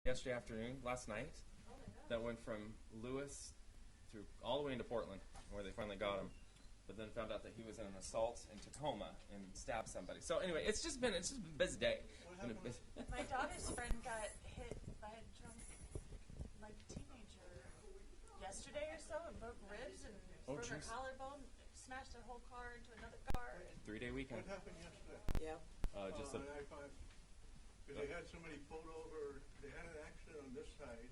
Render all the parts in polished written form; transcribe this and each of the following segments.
yesterday afternoon, last night, that went from Lewis through all the way into Portland, where they finally got him. But then found out that he was in an assault in Tacoma and stabbed somebody. So anyway, it's just been a busy day. My daughter's friend got hit by a drunk, teenager yesterday or so, and broke ribs and broke her collarbone, smashed her whole car into another car. 3-day weekend. What happened yesterday? Yeah. Just on I-5. Because they had somebody pulled over. They had an accident on this side.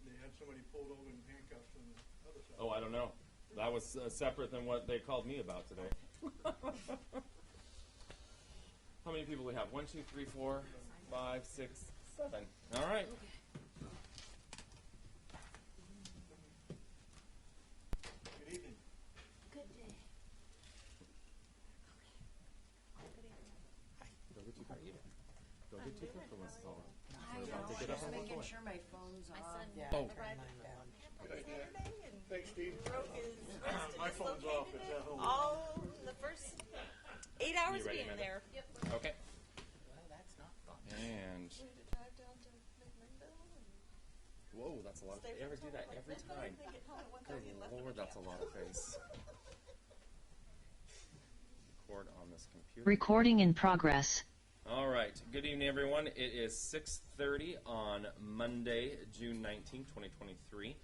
They had somebody pulled over in handcuffs on the other side. Oh, I don't know. That was separate than what they called me about today. How many people do we have? 1, 2, 3, 4, 5, 6, 7. All right. Good evening. Good day. Go get your car. Go get your car for Mrs. Oliver. I We're about to know, get up just on the making floor. sure my phone's My on. son Oh. arrived Saturday and Thanks, Steve. broke his wrist and My phone's off. It's at home. all the first 8 hours You ready, being Amanda? there. Yep. Okay. Well, that's not fun. And We had to drive down to McMinnville and whoa, that's a lot. stay You ever for do that like every midnight, time? then get home at 1:30 Good and left Lord, for that's a camp. lot of face. Record on this computer. Recording in progress. All right. Good evening, everyone. It is 6:30 on Monday, June 19, 2023.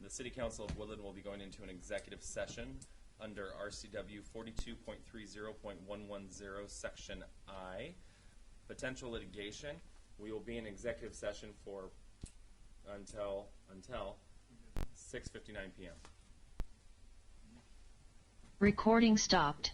The City Council of Woodland will be going into an executive session under RCW 42.30.110, Section I, potential litigation. We will be in executive session for until 6:59 p.m. Recording stopped.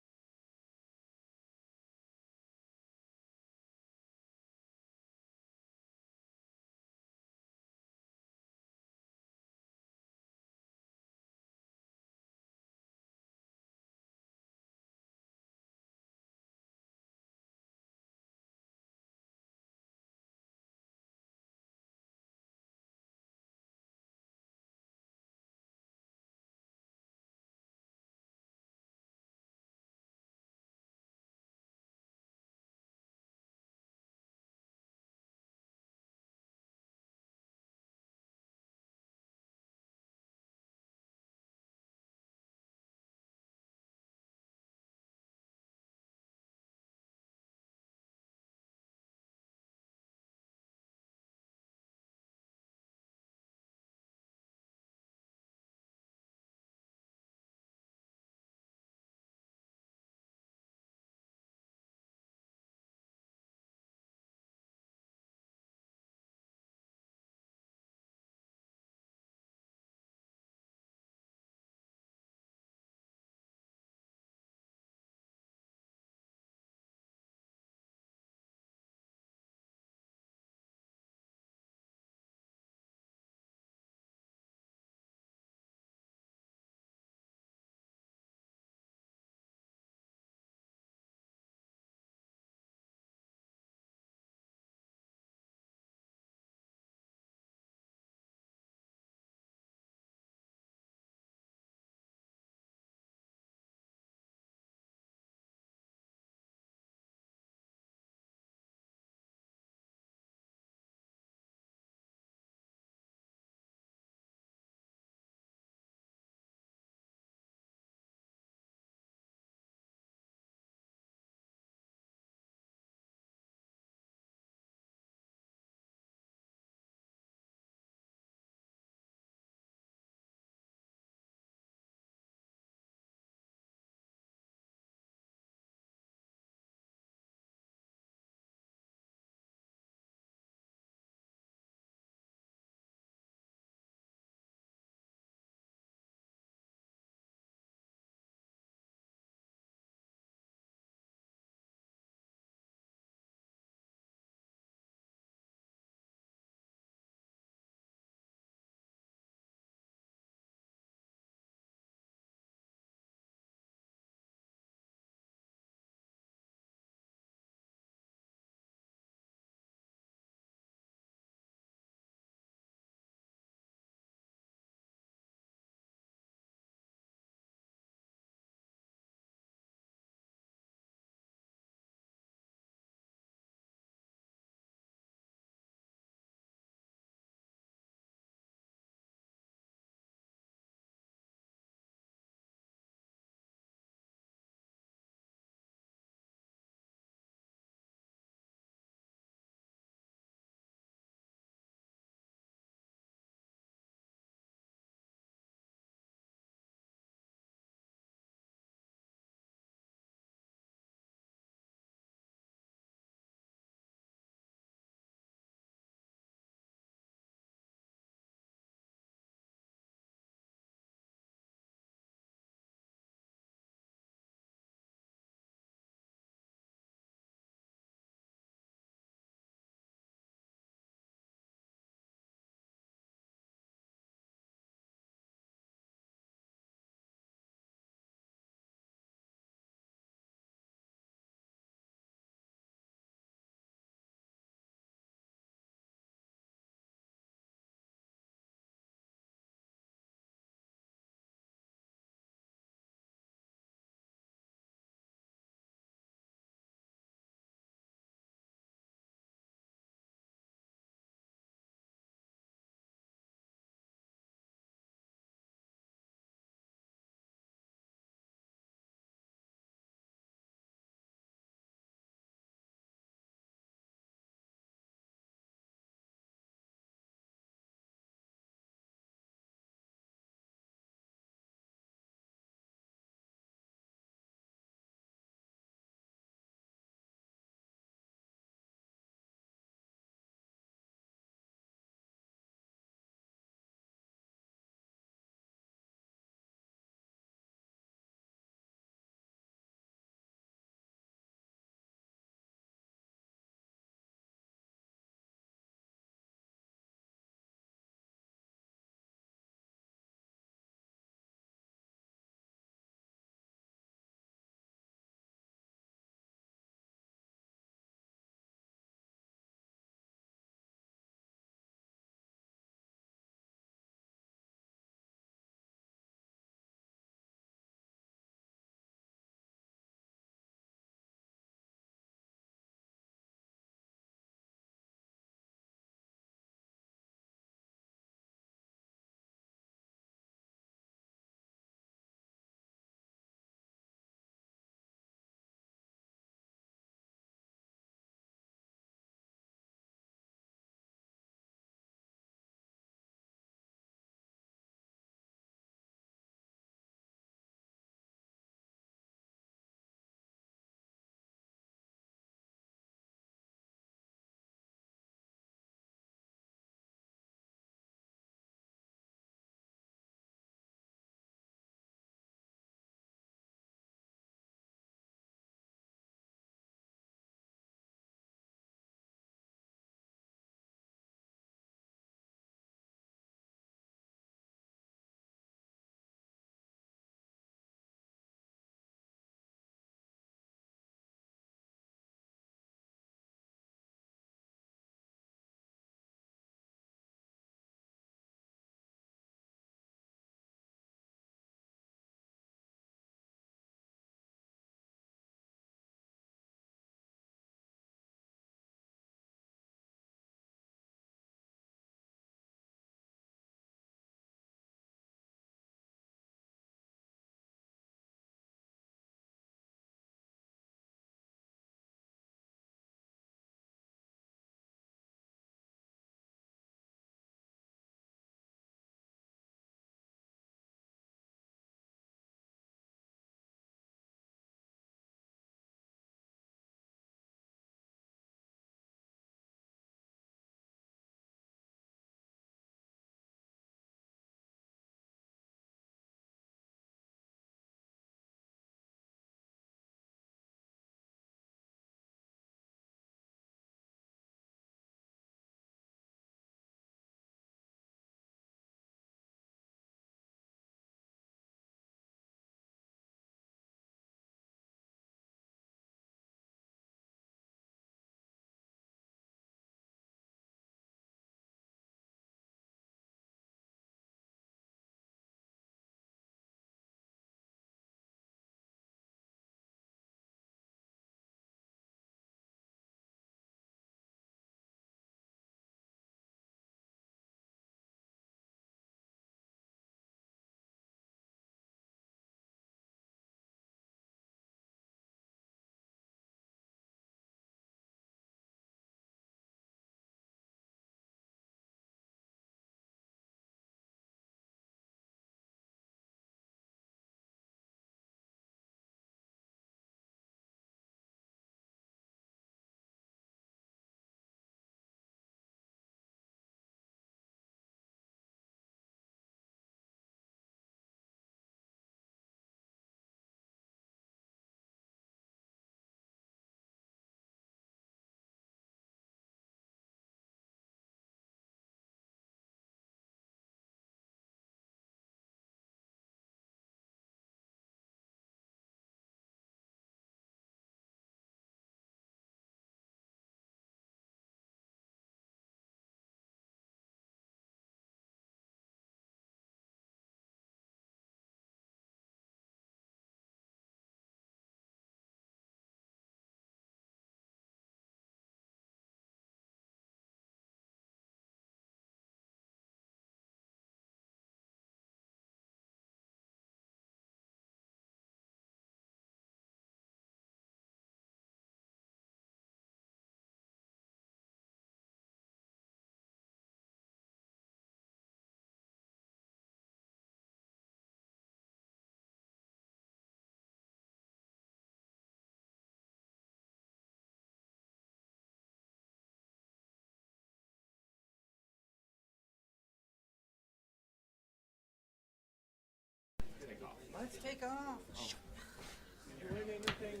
take off. Did you win anything,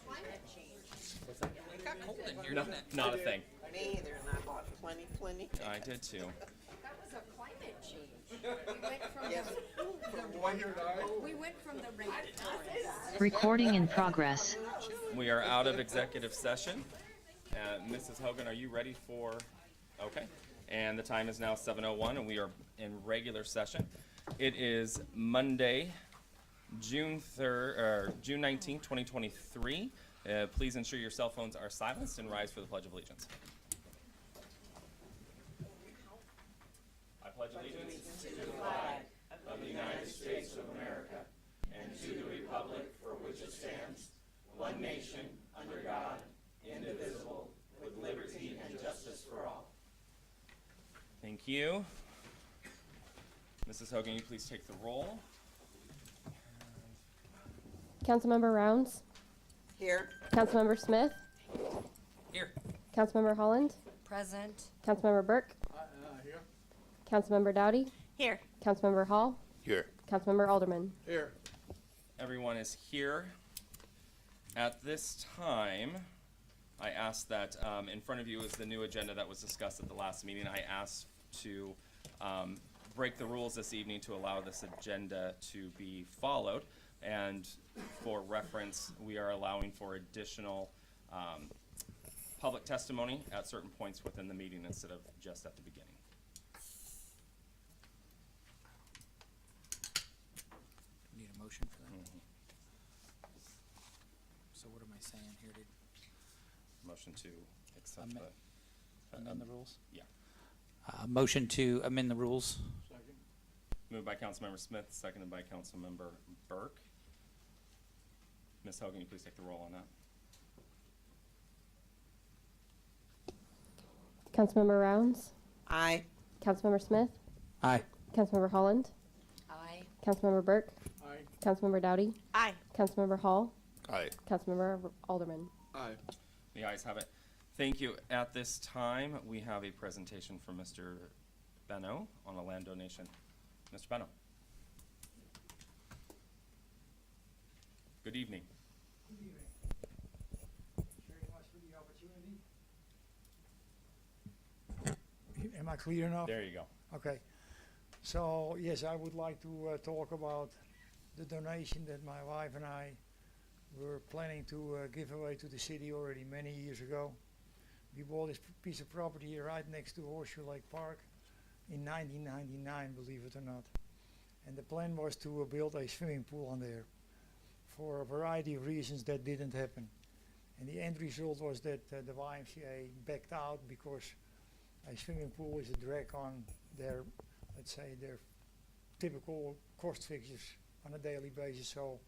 Climate change. It got cold in here, No, didn't it? not a thing. Me either, and I bought plenty. I did too. That was a climate change. We went from Yes. we went from the rain. Recording in progress. We are out of executive session. Mrs. Hogan, are you ready for? Okay. And the time is now 7:01, and we are in regular session. It is Monday, June 19th, 2023. Please ensure your cell phones are silenced and rise for the Pledge of Allegiance. I pledge allegiance to the flag of the United States of America and to the republic for which it stands, one nation, under God, indivisible, with liberty and justice for all. Thank you. Mrs. Hogan, you please take the roll. Councilmember Rounds, Here. Councilmember Smith, Here. Councilmember Holland, Present. Councilmember Burke, here? Councilmember Dowdy, Here. Councilmember Hall, Here. Councilmember Alderman. Here. Everyone is here. At this time, I asked that in front of you is the new agenda that was discussed at the last meeting. I asked to break the rules this evening to allow this agenda to be followed. And for reference, we are allowing for additional public testimony at certain points within the meeting instead of just at the beginning. Need a motion for that? So what am I saying here? To Motion to accept Amend- the amend the rules? yeah. Motion to amend the rules. Second. Moved by Councilmember Smith, seconded by Councilmember Burke. Ms. Hogan, you please take the roll on that. Councilmember Rounds, Aye. Councilmember Smith, Aye. Councilmember Holland, Aye. Councilmember Burke, Aye. Councilmember Dowdy, Aye. Councilmember Hall, Aye. Councilmember Alderman. Aye. The ayes have it. Thank you. At this time, we have a presentation from Mr. Benno on a land donation. Mr. Benno. Good evening. Good evening. Thank you very much for the opportunity. Am I clear enough? There you go. Okay. So, yes, I would like to talk about the donation that my wife and I were planning to give away to the city already many years ago. We bought this piece of property here right next to Horseshoe Lake Park in 1999, believe it or not. And the plan was to build a swimming pool on there. For a variety of reasons, that didn't happen. And the end result was that the YMCA backed out because a swimming pool is a drag on their, let's say, their typical cost fixtures on a daily basis, so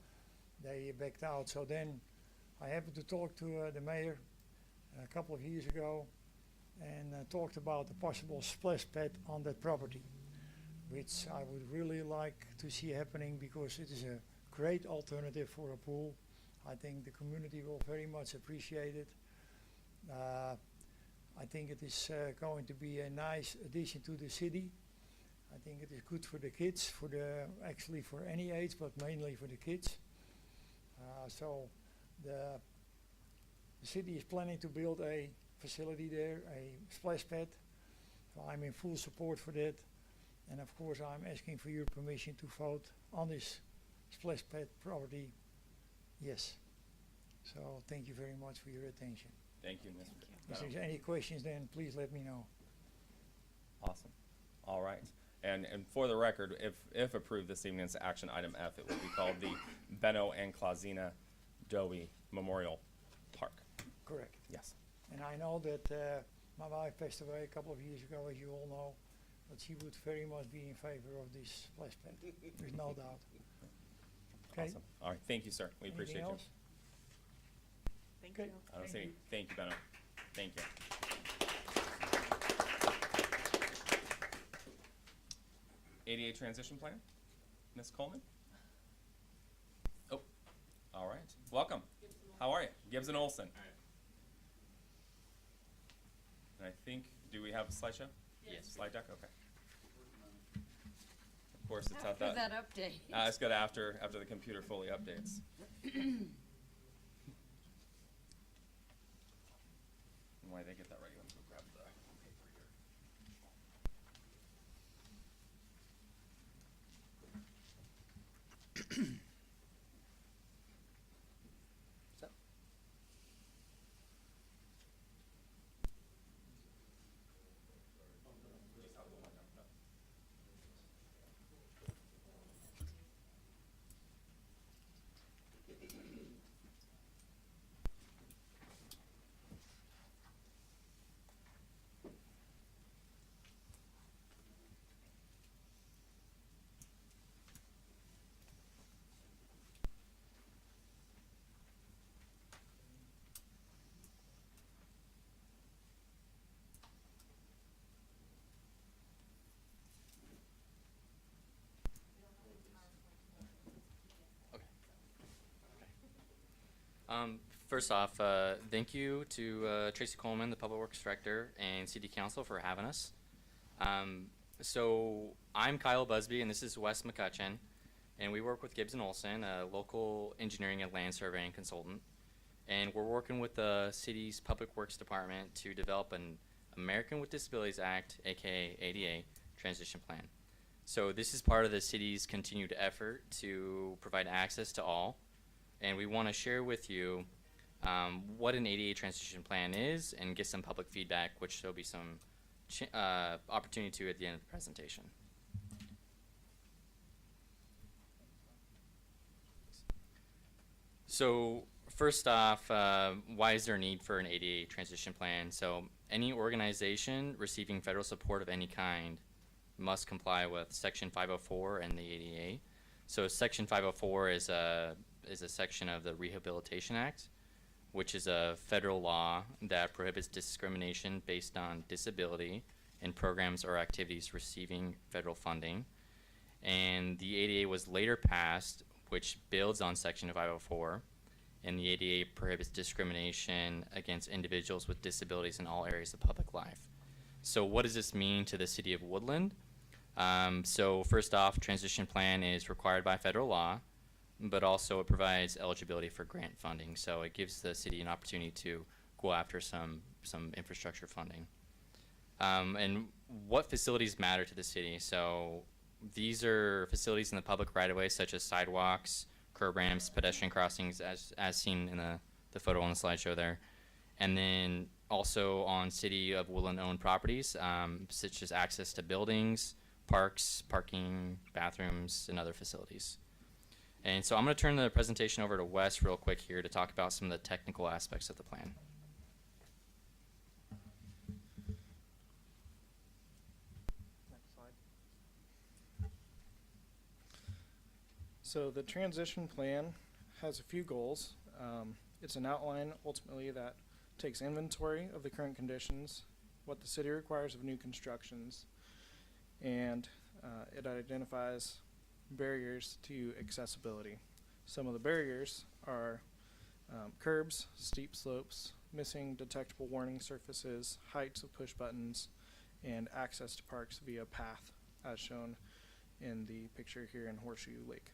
they backed out. So then I happened to talk to the mayor a couple of years ago and talked about the possible splash pad on that property, which I would really like to see happening because it is a great alternative for a pool. I think the community will very much appreciate it. I think it is going to be a nice addition to the city. I think it is good for the kids, actually for any age, but mainly for the kids. So the city is planning to build a facility there, a splash pad. So I'm in full support for that. And of course I'm asking for your permission to vote on this splash pad property, yes. So thank you very much for your attention. Thank you, Mr. If Benno. there's any questions, then please let me know. Awesome. All right. And for the record, if approved this evening's action item F, it will be called the Benno and Clausina Dowie Memorial Park. Correct. Yes. And I know that my wife passed away a couple of years ago, as you all know, but she would very much be in favor of this splash pad. There's no doubt. Okay. Awesome. All right. Thank you, sir. We Anything appreciate else? Thank Okay. you. you. I don't see. Thank you, Benno. Thank you. ADA transition plan, Ms. Coleman. Oh, all right. Welcome. How are you, Gibbs and Olson? And I think, do we have a slideshow? Yes. Slide deck. Okay. course, it's at After that. that update. It's good after the computer fully updates. And while they get that ready, let me go grab the paper here. First off, thank you to Tracy Coleman, the Public Works Director, and City Council for having us. So I'm Kyle Busby, and this is Wes McCutcheon, and we work with Gibbs & Olson, a local engineering and land surveying consultant. And we're working with the city's Public Works Department to develop an American with Disabilities Act, aka ADA, transition plan. So this is part of the city's continued effort to provide access to all. And we want to share with you what an ADA transition plan is and get some public feedback, which there'll be some opportunity to at the end of the presentation. So first off, why is there a need for an ADA transition plan? So any organization receiving federal support of any kind must comply with Section 504 and the ADA. So Section 504 is a section of the Rehabilitation Act, which is a federal law that prohibits discrimination based on disability in programs or activities receiving federal funding. And the ADA was later passed, which builds on Section 504, and the ADA prohibits discrimination against individuals with disabilities in all areas of public life. So what does this mean to the City of Woodland? So first off, transition plan is required by federal law, but also it provides eligibility for grant funding. So it gives the city an opportunity to go after some infrastructure funding. And what facilities matter to the city? So these are facilities in the public right-of-way, such as sidewalks, curb ramps, pedestrian crossings, as seen in the photo on the slideshow there. And then also on City of Woodland-owned properties, such as access to buildings, parks, parking, bathrooms, and other facilities. And so I'm going to turn the presentation over to Wes real quick here to talk about some of the technical aspects of the plan. Next slide. So the transition plan has a few goals. It's an outline ultimately that takes inventory of the current conditions, what the city requires of new constructions, and it identifies barriers to accessibility. Some of the barriers are curbs, steep slopes, missing detectable warning surfaces, heights of push buttons, and access to parks via path, as shown in the picture here in Horseshoe Lake.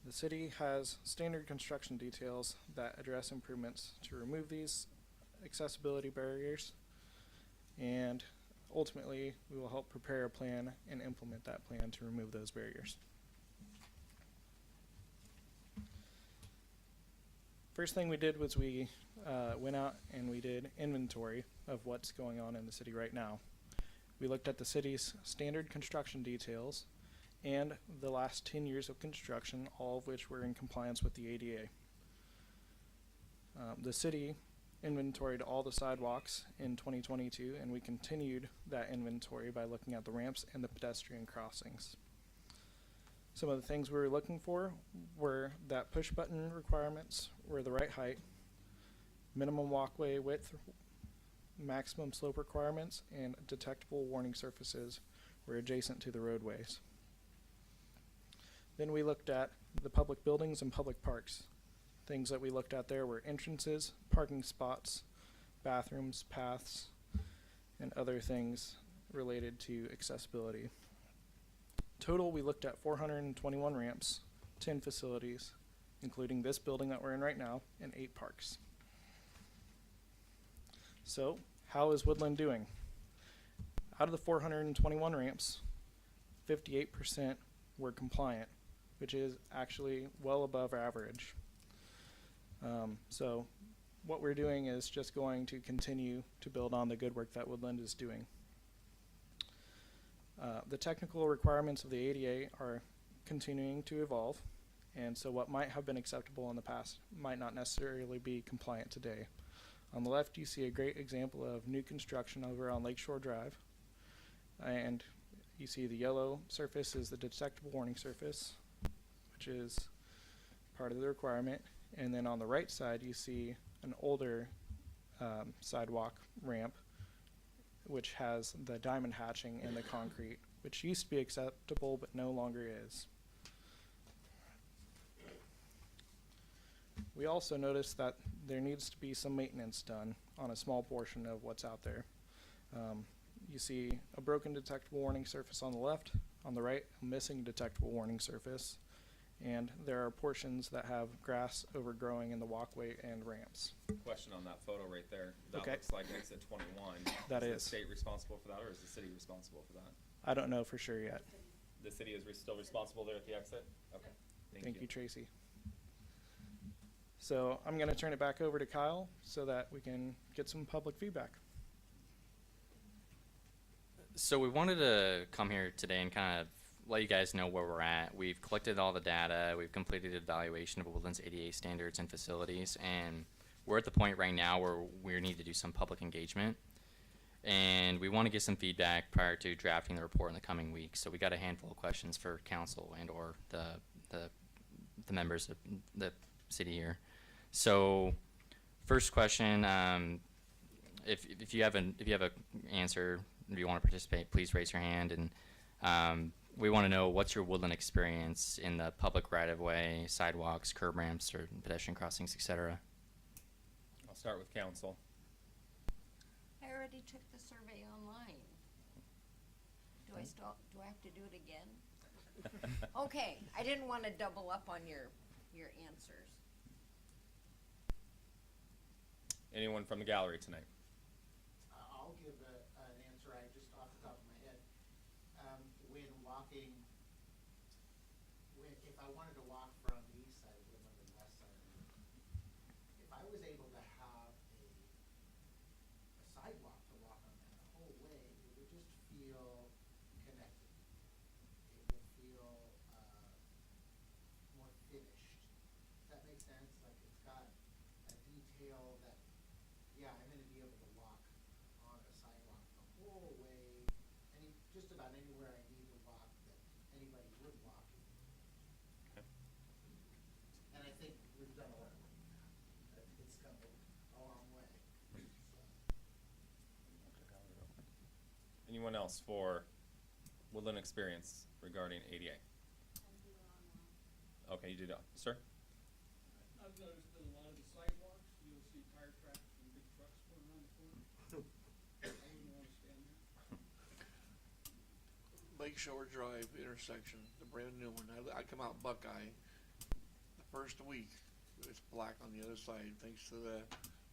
The city has standard construction details that address improvements to remove these accessibility barriers, and ultimately, we will help prepare a plan and implement that plan to remove those barriers. First thing we did was we went out and we did inventory of what's going on in the city right now. We looked at the city's standard construction details and the last 10 years of construction, all of which were in compliance with the ADA. The city inventoried all the sidewalks in 2022, and we continued that inventory by looking at the ramps and the pedestrian crossings. Some of the things we were looking for were that push button requirements were the right height, minimum walkway width, maximum slope requirements, and detectable warning surfaces were adjacent to the roadways. Then we looked at the public buildings and public parks. Things that we looked at there were entrances, parking spots, bathrooms, paths, and other things related to accessibility. Total, we looked at 421 ramps, 10 facilities, including this building that we're in right now, and 8 parks. So, how is Woodland doing? Out of the 421 ramps, 58% were compliant, which is actually well above average. So what we're doing is just going to continue to build on the good work that Woodland is doing. The technical requirements of the ADA are continuing to evolve, and so what might have been acceptable in the past might not necessarily be compliant today. On the left, you see a great example of new construction over on Lakeshore Drive, and you see the yellow surface is the detectable warning surface, which is part of the requirement. And then on the right side, you see an older sidewalk ramp, which has the diamond hatching and the concrete, which used to be acceptable but no longer is. We also noticed that there needs to be some maintenance done on a small portion of what's out there. You see a broken detectable warning surface on the left, on the right, a missing detectable warning surface, and there are portions that have grass overgrowing in the walkway and ramps. Question on that photo right there. That Okay. looks like exit 21. That is is. the state responsible for that, or is the city responsible for that? I don't know for sure yet. The city is still responsible there at the exit? Okay. Thank you, Tracy. So I'm going to turn it back over to Kyle so that we can get some public feedback. So we wanted to come here today and kind of let you guys know where we're at. We've collected all the data. We've completed an evaluation of Woodland's ADA standards and facilities, and we're at the point right now where we need to do some public engagement. And we want to get some feedback prior to drafting the report in the coming weeks. So we got a handful of questions for council and or the members of the city here. So first question, if you have an answer, if you want to participate, please raise your hand. And we want to know, what's your Woodland experience in the public right-of-way, sidewalks, curb ramps, or pedestrian crossings, etc.? I'll start with council. I already took the survey online. Do I have to do it again? Okay, I didn't want to double up on your answers. Anyone from the gallery tonight? I'll give an answer just off the top of my head. When walking, if I wanted to walk from the east side of Woodland to the west side of Woodland, if I was able to have a sidewalk to walk on that whole way, it would just feel connected. It would feel more finished. Does that make sense? Like, it's got a detail that, yeah, I'm going to be able to walk on a sidewalk the whole way, just about anywhere I need to walk that anybody would walk. Okay. And I think we've done a lot of work on that. It's come a long way. Anyone else for Woodland experience regarding ADA? Okay, you do that. Sir? I've noticed that a lot of the sidewalks, you'll see tire tracks and big trucks going around the corner. I wouldn't want to stand there. Lakeshore Drive intersection, the brand new one. I come out Buckeye. The first week, it's black on the other side thanks to the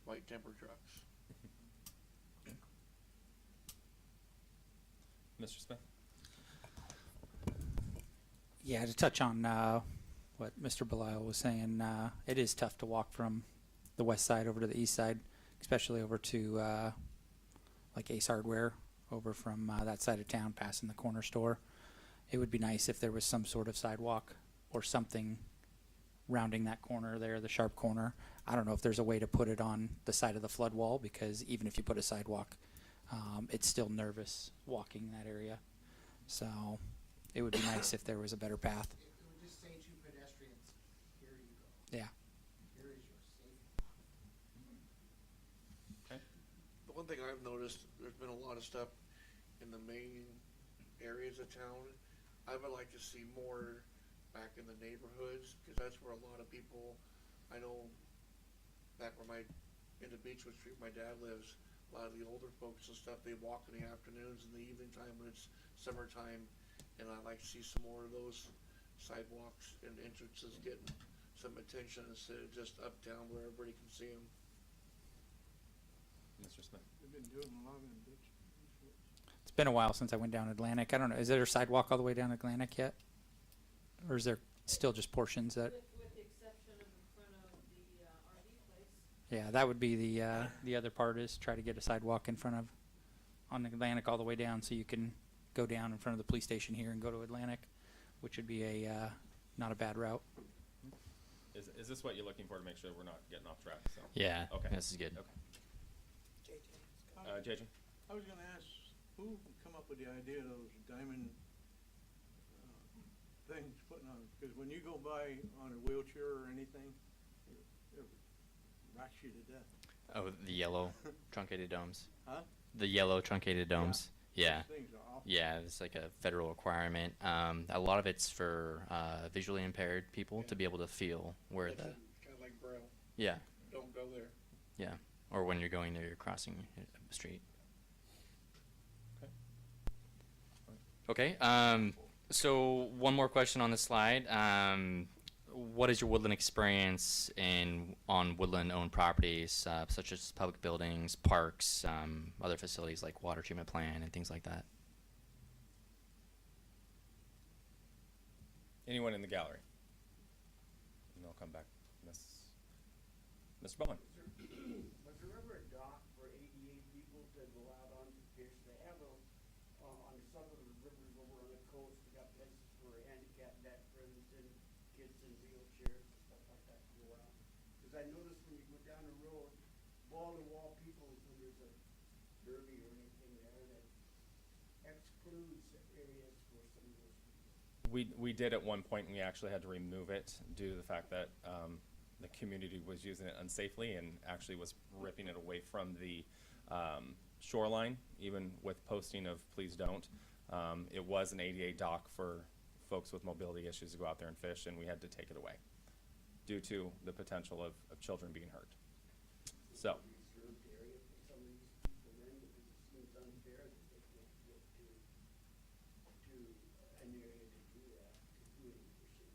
white temper trucks. Mr. Smith? Yeah, to touch on what Mr. Belisle was saying, it is tough to walk from the west side over to the east side, especially over to like Ace Hardware, over from that side of town, passing the corner store. It would be nice if there was some sort of sidewalk or something rounding that corner there, the sharp corner. I don't know if there's a way to put it on the side of the flood wall, because even if you put a sidewalk, it's still nervous walking that area. So it would be nice if there was a better path. It would just say to pedestrians, here you go. Yeah. Here is your safe. Okay. The one thing I've noticed, there's been a lot of stuff in the main areas of town. I would like to see more back in the neighborhoods, because that's where a lot of people, I know back where in the Beechwood Street my dad lives, a lot of the older folks and stuff, they walk in the afternoons and the evening time when it's summertime, and I'd like to see some more of those sidewalks and entrances getting some attention instead of just uptown where everybody can see them. Mr. Smith. They've been doing a lot of them ditch. It's been a while since I went down Atlantic. I don't know. Is there a sidewalk all the way down Atlantic yet? Or is there still just portions that? With the exception of in front of the RV place. Yeah, that would be the other part is try to get a sidewalk in front of on Atlantic all the way down so you can go down in front of the police station here and go to Atlantic, which would be a not a bad route. Is this what you're looking for to make sure we're not getting off track? So. Yeah. Okay. This is good. Okay. JJ. I was gonna ask, who come up with the idea of those diamond things putting on, because when you go by on a wheelchair or anything, it rocks you to death. Oh, the yellow truncated domes. Huh? The yellow truncated domes. Yeah. Those things are awful. Yeah, it's like a federal requirement. A lot of it's for visually impaired people to be able to feel where the. Kind of like Braille. Yeah. Don't go there. Yeah. Or when you're going there, you're crossing a street. Okay. So one more question on this slide. What is your woodland experience on woodland-owned properties, such as public buildings, parks, other facilities like water treatment plant and things like that? Anyone in the gallery? And I'll come back. Mr. Bowen. Was there ever a dock for ADA people to go out on to fish? They have on some of the rivers over on the coast, they got places for handicap deck, for instance, kids in wheelchairs and stuff like that to go out. Because I noticed when you go down the road, wall-to-wall people, when there's a derby or anything there, that excludes areas for some of those people. We did at one point, and we actually had to remove it due to the fact that the community was using it unsafely and actually was ripping it away from the shoreline, even with posting of please don't. It was an ADA dock for folks with mobility issues to go out there and fish, and we had to take it away due to the potential of children being hurt. So. Reserved area for some of these people then, because it seems unfair that they can't get to an area to do that, to do any fishing.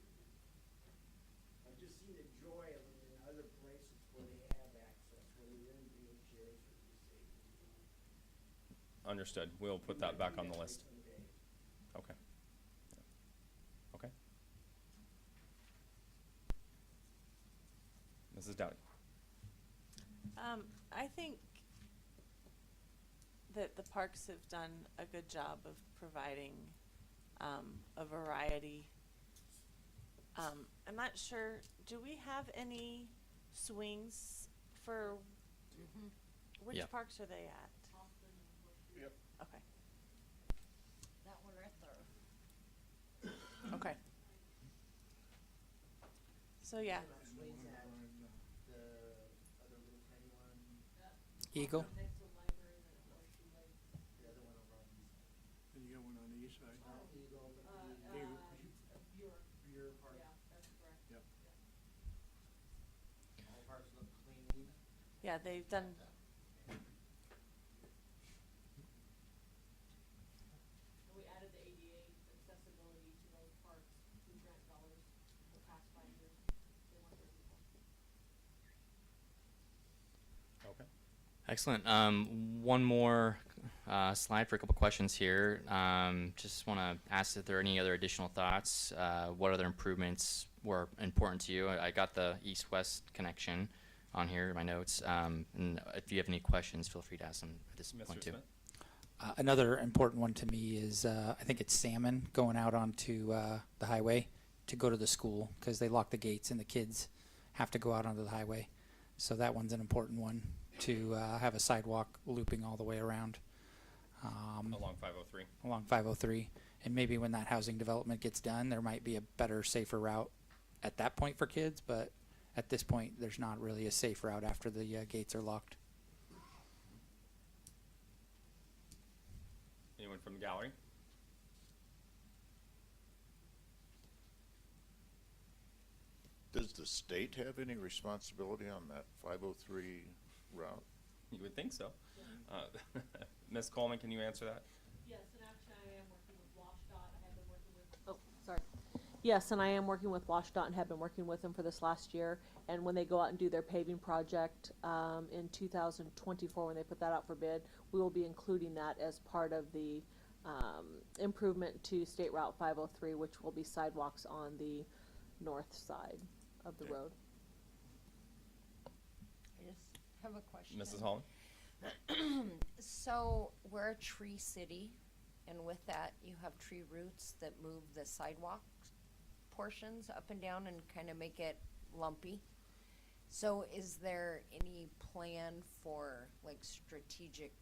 I've just seen the joy of them in other places where they have access, where they're in wheelchairs or disabled. Understood. We'll put that back on the list. Okay. Okay. Mrs. Dowdy. I think that the parks have done a good job of providing a variety. I'm not sure, do we have any swings for, which Yep. parks are they at? Yep. Okay. That one right there. Okay. So yeah. Swings at the other little tiny one, Eagle. the other one over on the east side. And you got one on the east side. Not Eagle, but Eagle. Buer Park. Yep. All parks look clean. Yeah, they've done. We added the ADA accessibility to those parks through grant dollars the past 5 years. They weren't there before. Okay. Excellent. One more slide for a couple questions here. Just want to ask if there are any other additional thoughts. What other improvements were important to you? I got the east-west connection on here in my notes. And if you have any questions, feel free to ask them at this point too. Smith? Another important one to me is I think it's salmon going out onto the highway to go to the school because they lock the gates and the kids have to go out onto the highway. So that one's an important one to have a sidewalk looping all the way around. Along 503. Along 503. And maybe when that housing development gets done, there might be a better, safer route at that point for kids, but at this point, there's not really a safe route after the gates are locked. Anyone from the gallery? Does the state have any responsibility on that 503 route? You would think so. Ms. Coleman, can you answer that? Yes, and actually I am working with WashDOT. I have been working Yes, and I am working with WashDOT and have been working with them for this last year. And when they go out and do their paving project in 2024, when they put that out for bid, we will be including that as part of the improvement to State Route 503, which will be sidewalks on the north side of the road. I just have a question. Mrs. Holland? So we're a tree city, and with that, you have tree roots that move the sidewalk portions up and down and kind of make it lumpy. So is there any plan for like strategic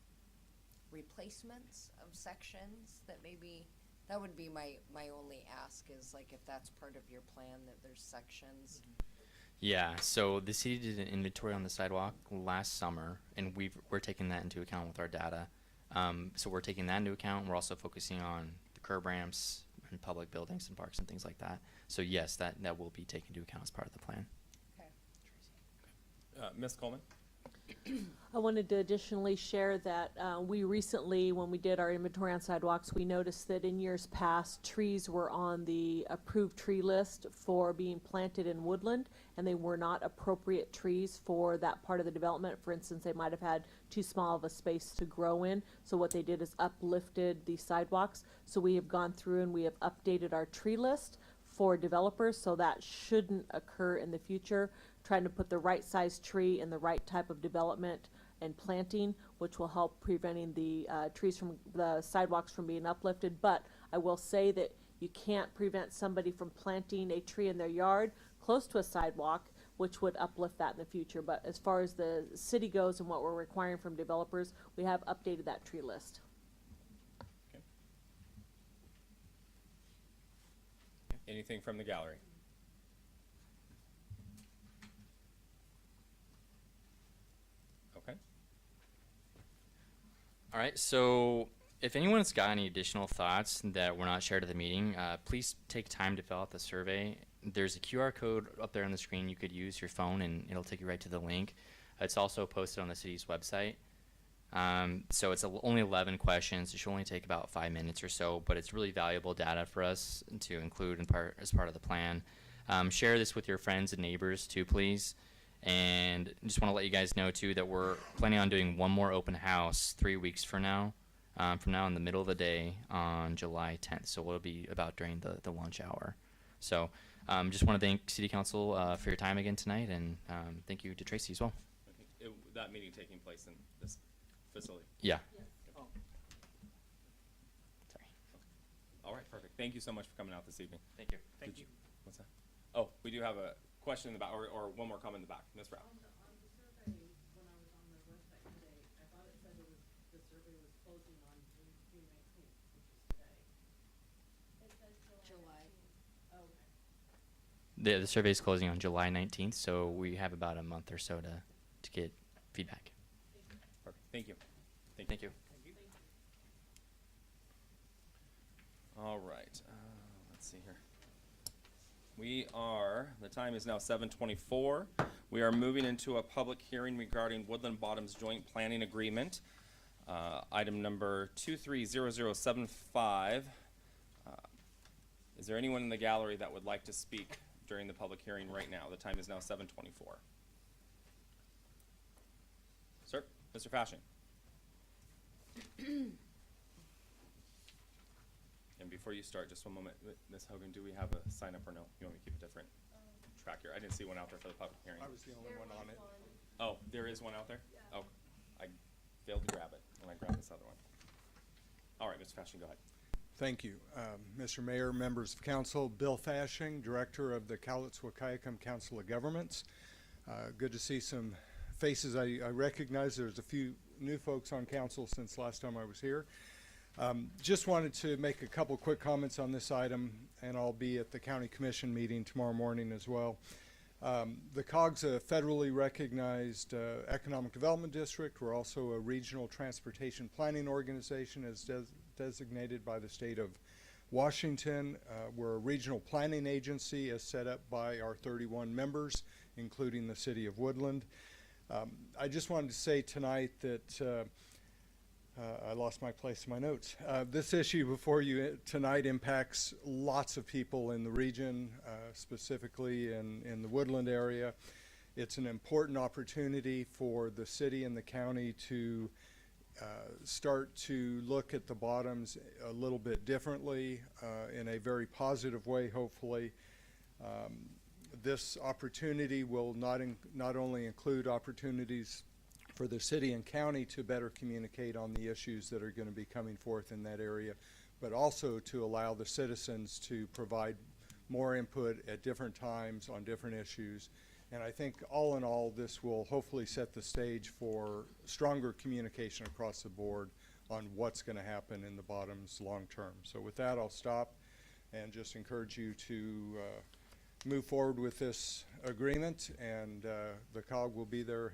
replacements of sections that maybe, that would be my only ask, is like if that's part of your plan, that there's sections. Yeah, so the city did an inventory on the sidewalk last summer, and we're taking that into account with our data. So we're taking that into account. We're also focusing on the curb ramps and public buildings and parks and things like that. So yes, that will be taken into account as part of the plan. Ms. Coleman? I wanted to additionally share that we recently, when we did our inventory on sidewalks, we noticed that in years past, trees were on the approved tree list for being planted in woodland, and they were not appropriate trees for that part of the development. For instance, they might have had too small of a space to grow in, so what they did is uplifted the sidewalks. So we have gone through and we have updated our tree list for developers, so that shouldn't occur in the future. Trying to put the right size tree in the right type of development and planting, which will help preventing the trees from, the sidewalks from being uplifted. But I will say that you can't prevent somebody from planting a tree in their yard close to a sidewalk, which would uplift that in the future. But as far as the city goes and what we're requiring from developers, we have updated that tree list. Anything from the gallery? Okay. All right, so if anyone's got any additional thoughts that were not shared at the meeting, please take time to fill out the survey. There's a QR code up there on the screen. You could use your phone and it'll take you right to the link. It's also posted on the city's website. So it's only 11 questions. It should only take about 5 minutes or so, but it's really valuable data for us to include as part of the plan. Share this with your friends and neighbors too, please. And just want to let you guys know too that we're planning on doing one more open house 3 weeks from now in the middle of the day on July 10th. So it'll be about during the lunch hour. So just want to thank City Council for your time again tonight, and thank you to Tracy as well. That meeting taking place in this facility? Yeah. Oh. Sorry. All right, perfect. Thank you so much for coming out this evening. Thank you. Thank you. What's that? Oh, we do have a question in the back, or one more comment in the back. Ms. Rao. On the survey, when I was on the website today, I thought it said the survey was closing on June 19th, which is today. It says July. Oh, okay. The survey is closing on July 19th, so we have about a month or so to get feedback. Perfect. Thank you. Thank you. All right. Let's see here. The time is now 7:24. We are moving into a public hearing regarding Woodland Bottoms Joint Planning Agreement. Item number 230075. Is there anyone in the gallery that would like to speak during the public hearing right now? The time is now 7:24. Sir, Mr. Fashing. And before you start, just one moment, Ms. Hogan, do we have a sign up or no? You want me to keep a different track here? I didn't see one out there for the public hearing. I was the only one on it. Oh, there is one out there? Yeah. Oh, I failed to grab it, and I grabbed this other one. All right, Mr. Fashing, go ahead. Thank you. Mr. Mayor, members of council, Bill Fashing, Director of the Cowlitz-Wahkiakum Council of Governments. Good to see some faces I recognize. There's a few new folks on council since last time I was here. Just wanted to make a couple quick comments on this item, and I'll be at the County Commission meeting tomorrow morning as well. The COG's a federally recognized economic development district. We're also a regional transportation planning organization as designated by the state of Washington. We're a regional planning agency as set up by our 31 members, including the city of Woodland. I just wanted to say tonight that I lost my place in my notes. This issue before you tonight impacts lots of people in the region, specifically in the Woodland area. It's an important opportunity for the city and the county to start to look at the bottoms a little bit differently, in a very positive way, hopefully. This opportunity will not only include opportunities for the city and county to better communicate on the issues that are going to be coming forth in that area, but also to allow the citizens to provide more input at different times on different issues. And I think all in all, this will hopefully set the stage for stronger communication across the board on what's going to happen in the bottoms long term. So with that, I'll stop and just encourage you to move forward with this agreement, and the COG will be there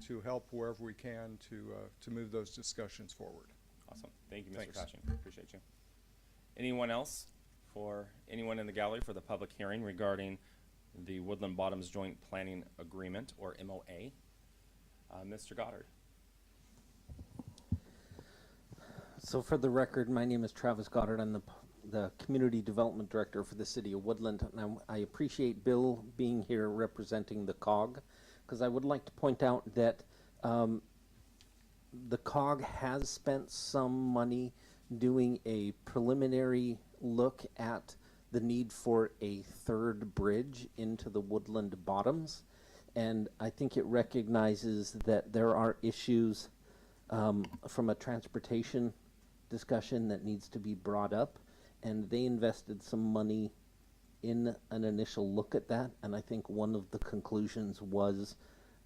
to help wherever we can to move those discussions forward. Awesome. Thank you, Mr. Thanks. Patching. Appreciate you. Anyone else, for anyone in the gallery, for the public hearing regarding the Woodland Bottoms Joint Planning Agreement, or MOA? Mr. Goddard. So for the record, my name is Travis Goddard. I'm the Community Development Director for the City of Woodland. And I appreciate Bill being here representing the COG, because I would like to point out that the COG has spent some money doing a preliminary look at the need for a third bridge into the Woodland Bottoms. And I think it recognizes that there are issues from a transportation discussion that needs to be brought up. And they invested some money in an initial look at that. And I think one of the conclusions was,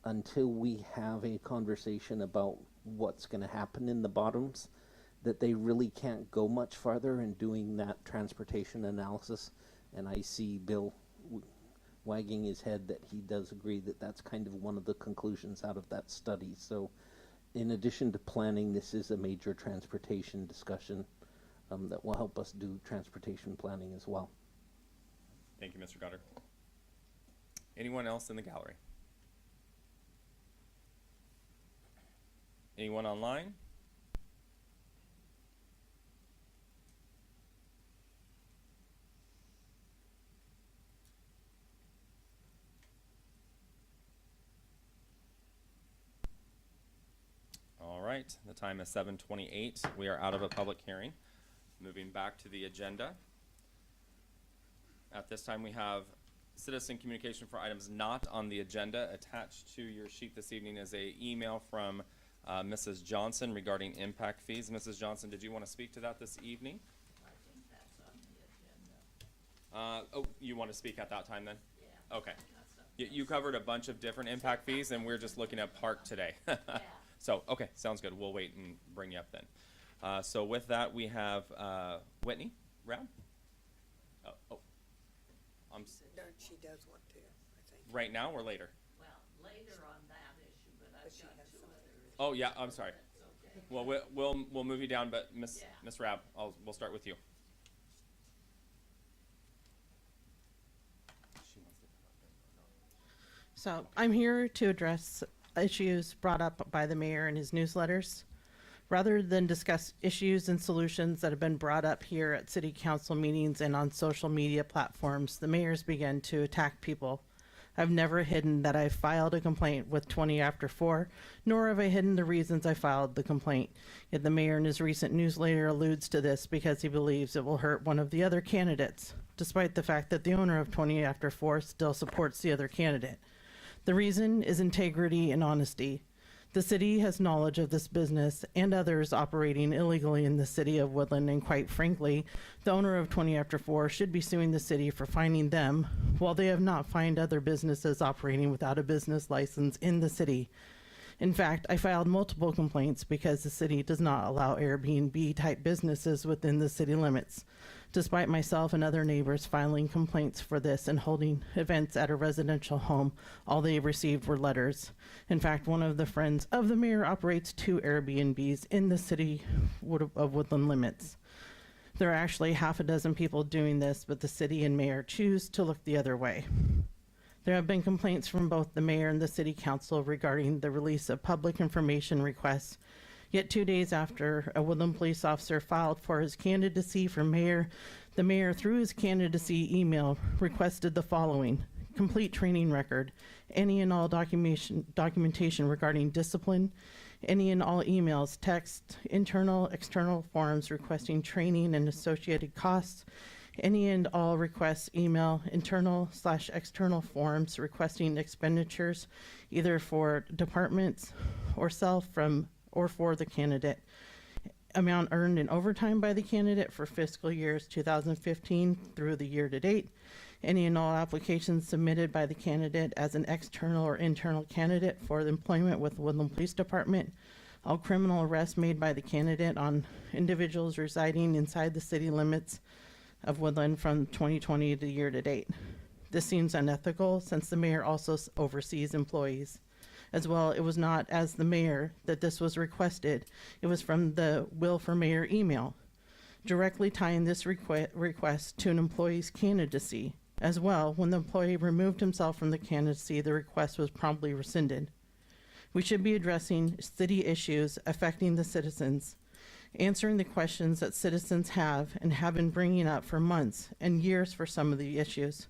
until we have a conversation about what's going to happen in the bottoms, that they really can't go much farther in doing that transportation analysis. And I see Bill wagging his head that he does agree that that's kind of one of the conclusions out of that study. So in addition to planning, this is a major transportation discussion that will help us do transportation planning as well. Thank you, Mr. Goddard. Anyone else in the gallery? Anyone online? All right, the time is 7:28. We are out of a public hearing. Moving back to the agenda. At this time, we have citizen communication for items not on the agenda. Attached to your sheet this evening is an email from Mrs. Johnson regarding impact fees. Mrs. Johnson, did you want to speak to that this evening? I think that's on the agenda. Oh, you want to speak at that time then? Yeah. Okay. You covered a bunch of different impact fees, and we're just looking at park today. So, okay, sounds good. We'll wait and bring you up then. So with that, we have Whitney Brown. No, She does want to, I think. right now or later? Well, later on that issue, but I've got two other issues. Oh yeah, I'm sorry. That's okay. Well, we'll move you down, but Miss Rabb, we'll start with you. So I'm here to address issues brought up by the mayor in his newsletters. Rather than discuss issues and solutions that have been brought up here at city council meetings and on social media platforms, the mayor's began to attack people. I've never hidden that I filed a complaint with 20 after 4, nor have I hidden the reasons I filed the complaint. Yet the mayor in his recent newsletter alludes to this because he believes it will hurt one of the other candidates, despite the fact that the owner of 20 after 4 still supports the other candidate. The reason is integrity and honesty. The city has knowledge of this business and others operating illegally in the city of Woodland, and quite frankly, the owner of 20 after 4 should be suing the city for fining them, while they have not fined other businesses operating without a business license in the city. In fact, I filed multiple complaints because the city does not allow Airbnb-type businesses within the city limits. Despite myself and other neighbors filing complaints for this and holding events at a residential home, all they received were letters. In fact, one of the friends of the mayor operates 2 Airbnbs in the city of Woodland limits. There are actually half a dozen people doing this, but the city and mayor choose to look the other way. There have been complaints from both the mayor and the city council regarding the release of public information requests Yet 2 days after a Woodland police officer filed for his candidacy for mayor, the mayor, through his candidacy email, requested the following: complete training record, any and all documentation regarding discipline, any and all emails, text, internal, external forms requesting training and associated costs, any and all requests, email, internal/external forms requesting expenditures, either for departments or self from or for the candidate. Amount earned in overtime by the candidate for fiscal years 2015 through the year to date. Any and all applications submitted by the candidate as an external or internal candidate for the employment with Woodland Police Department. All criminal arrests made by the candidate on individuals residing inside the city limits of Woodland from 2020 to year to date. This seems unethical since the mayor also oversees employees. As well, it was not as the mayor that this was requested. It was from the Will for Mayor email, directly tying this request to an employee's candidacy. As well, when the employee removed himself from the candidacy, the request was promptly rescinded. We should be addressing city issues affecting the citizens, answering the questions that citizens have and have been bringing up for months and years for some of the issues.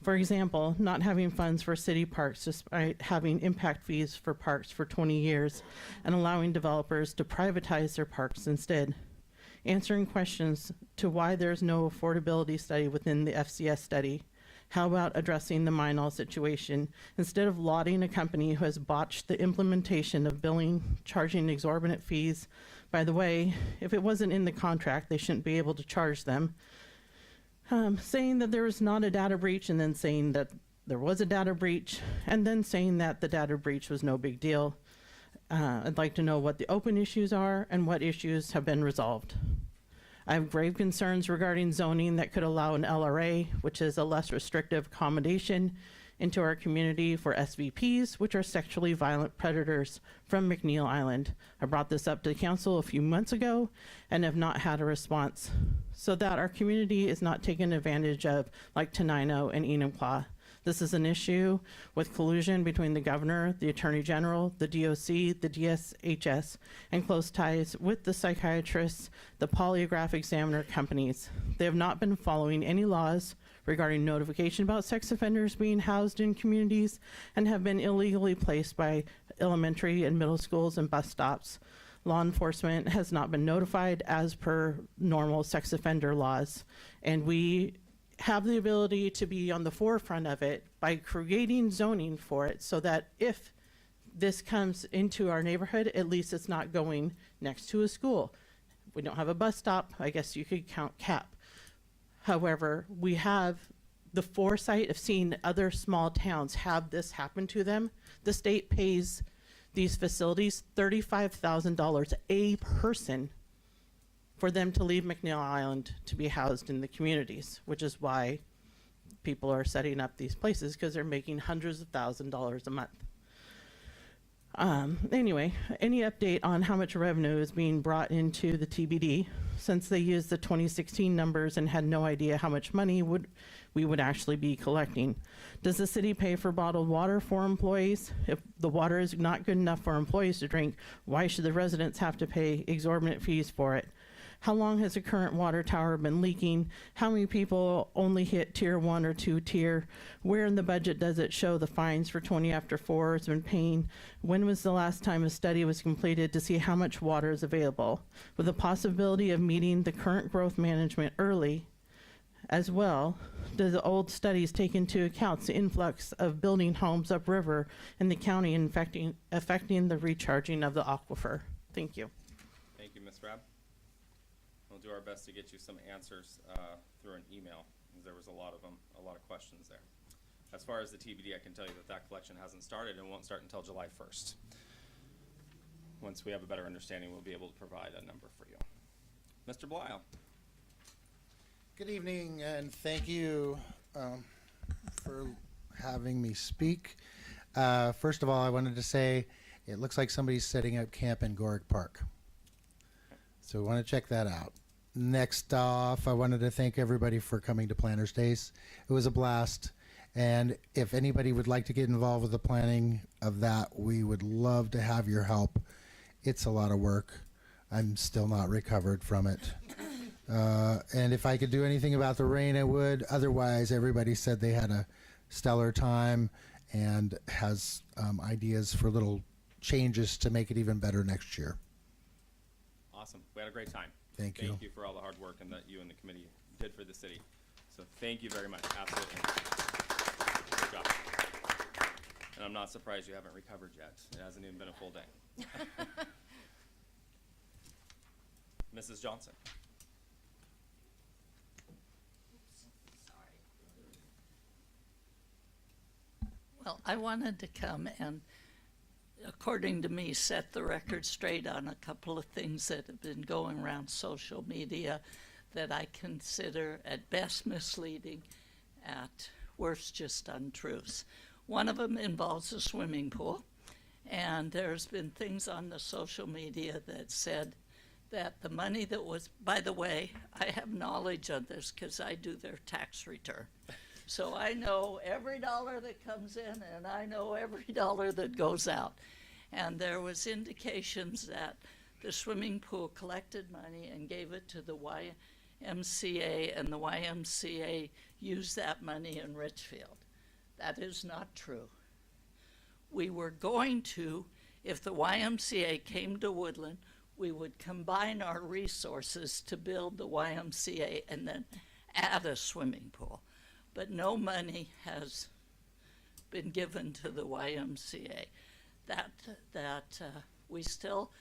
For example, not having funds for city parks despite having impact fees for parks for 20 years and allowing developers to privatize their parks instead. Answering questions to why there's no affordability study within the FCS study. How about addressing the Minall situation instead of lauding a company who has botched the implementation of billing, charging exorbitant fees? By the way, if it wasn't in the contract, they shouldn't be able to charge them. Saying that there was not a data breach and then saying that there was a data breach and then saying that the data breach was no big deal. I'd like to know what the open issues are and what issues have been resolved. I have grave concerns regarding zoning that could allow an LRA, which is a less restrictive accommodation, into our community for SVPs, which are sexually violent predators from McNeil Island. I brought this up to the council a few months ago and have not had a response, so that our community is not taken advantage of like Tenino and Enumclaw. This is an issue with collusion between the governor, the attorney general, the DOC, the DSHS, and close ties with the psychiatrists, the polygraph examiner companies. They have not been following any laws regarding notification about sex offenders being housed in communities and have been illegally placed by elementary and middle schools and bus stops. Law enforcement has not been notified as per normal sex offender laws, and we have the ability to be on the forefront of it by creating zoning for it so that if this comes into our neighborhood, at least it's not going next to a school. We don't have a bus stop, I guess you could count CAP. However, we have the foresight of seeing other small towns have this happen to them. The state pays these facilities $35,000 a person for them to leave McNeil Island to be housed in the communities, which is why people are setting up these places, because they're making hundreds of $1,000s a month. Anyway, any update on how much revenue is being brought into the TBD, since they used the 2016 numbers and had no idea how much money we would actually be collecting? Does the city pay for bottled water for employees? If the water is not good enough for employees to drink, why should the residents have to pay exorbitant fees for it? How long has the current water tower been leaking? How many people only hit tier 1 or 2 tier? Where in the budget does it show the fines for 20 after 4 has been paying? When was the last time a study was completed to see how much water is available? With the possibility of meeting the current growth management early, as well, do the old studies take into account the influx of building homes upriver in the county and affecting the recharging of the aquifer? Thank you. Thank you, Ms. Rabb. We'll do our best to get you some answers through an email, because there was a lot of them, a lot of questions there. As far as the TBD, I can tell you that collection hasn't started and won't start until July 1st. Once we have a better understanding, we'll be able to provide a number for you. Mr. Blisle. Good evening, and thank you for having me speak. First of all, I wanted to say it looks like somebody's setting up camp in Gorick Park. So we want to check that out. Next off, I wanted to thank everybody for coming to Planners Days. It was a blast. And if anybody would like to get involved with the planning of that, we would love to have your help. it's a lot of work. I'm still not recovered from it. And if I could do anything about the rain, I would. Otherwise, everybody said they had a stellar time and has ideas for little changes to make it even better next year. Awesome. We had a great time. Thank you. Thank you for all the hard work and that you and the committee did for the city. So thank you very much. Absolutely. Good job. And I'm not surprised you haven't recovered yet. It hasn't even been a full day. Mrs. Johnson. Well, I wanted to come and, according to me, set the record straight on a couple of things that have been going around social media that I consider at best misleading, at worst just untruths. One of them involves a swimming pool, and there's been things on the social media that said that the money that was, by the way, I have knowledge of this because I do their tax return. So I know every dollar that comes in and I know every dollar that goes out. And there was indications that the swimming pool collected money and gave it to the YMCA, and the YMCA used that money in Richfield. That is not true. We were going to, if the YMCA came to Woodland, we would combine our resources to build the YMCA and then add a swimming pool. But no money has been given to the YMCA. We still,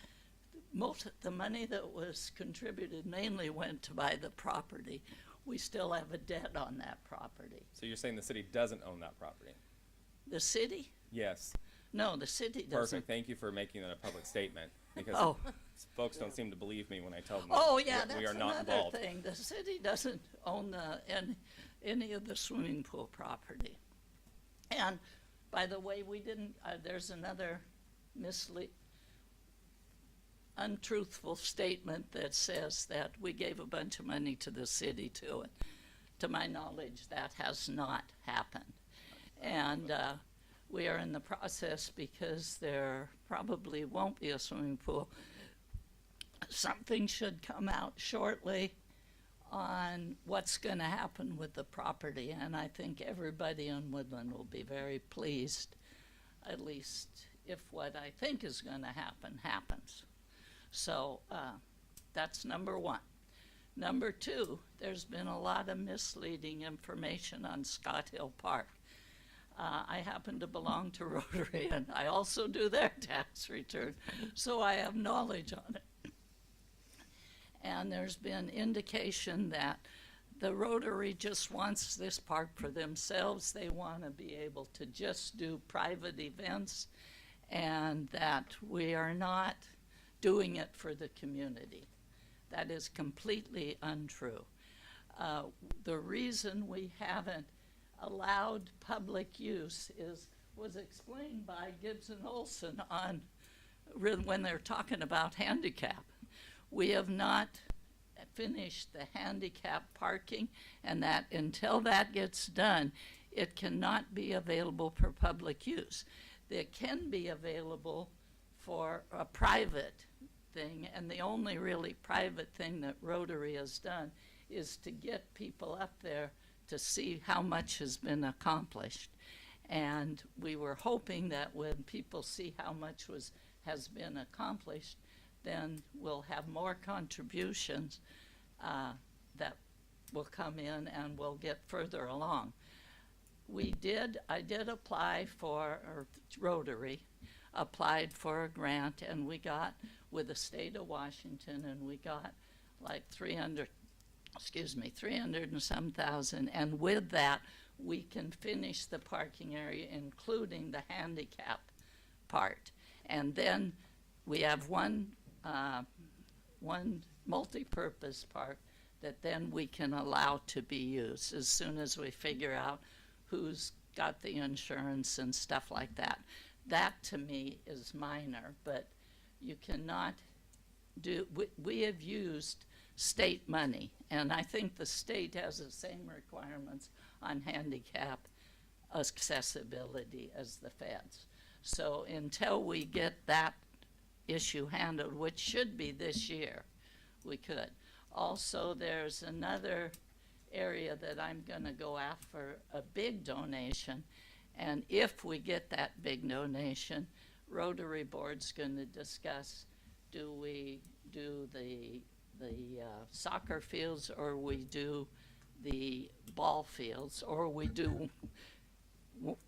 the money that was contributed mainly went to buy the property. We still have a debt on that property. So you're saying the city doesn't own that property? The city? Yes. No, the city doesn't. Perfect. Thank you for making that a public statement, because folks don't seem to believe me when I tell them we are not another involved. thing. The city doesn't own any of the swimming pool property. And by the way, we didn't, there's another untruthful statement that says that we gave a bunch of money to the city to it. To my knowledge, that has not happened. And we are in the process, because there probably won't be a swimming pool. Something should come out shortly on what's going to happen with the property, and I think everybody in Woodland will be very pleased, at least if what I think is going to happen happens. So that's number one. Number two, there's been a lot of misleading information on Scott Hill Park. I happen to belong to Rotary, and I also do their tax return, so I have knowledge on it. And there's been indication that the Rotary just wants this park for themselves. They want to be able to just do private events, and that we are not doing it for the community. That is completely untrue. The reason we haven't allowed public use was explained by Gibbs and Olson on when they're talking about handicap. We have not finished the handicap parking, and that until that gets done, it cannot be available for public use. It can be available for a private thing, and the only really private thing that Rotary has done is to get people up there to see how much has been accomplished. And we were hoping that when people see how much has been accomplished, then we'll have more contributions that will come in, and we'll get further along. I did apply for, or Rotary applied for a grant, and we got with the state of Washington, and we got like 300 and some thousand, and with that we can finish the parking area, including the handicap part. And then we have one multi-purpose park that then we can allow to be used as soon as we figure out who's got the insurance and stuff like that. That to me is minor, but you cannot do, we have used state money, and I think the state has the same requirements on handicap accessibility as the feds. So until we get that issue handled, which should be this year. We could. Also, there's another area that I'm going to go after a big donation, and if we get that big donation, Rotary Board's going to discuss, do we do the soccer fields, or we do the ball fields, or we do,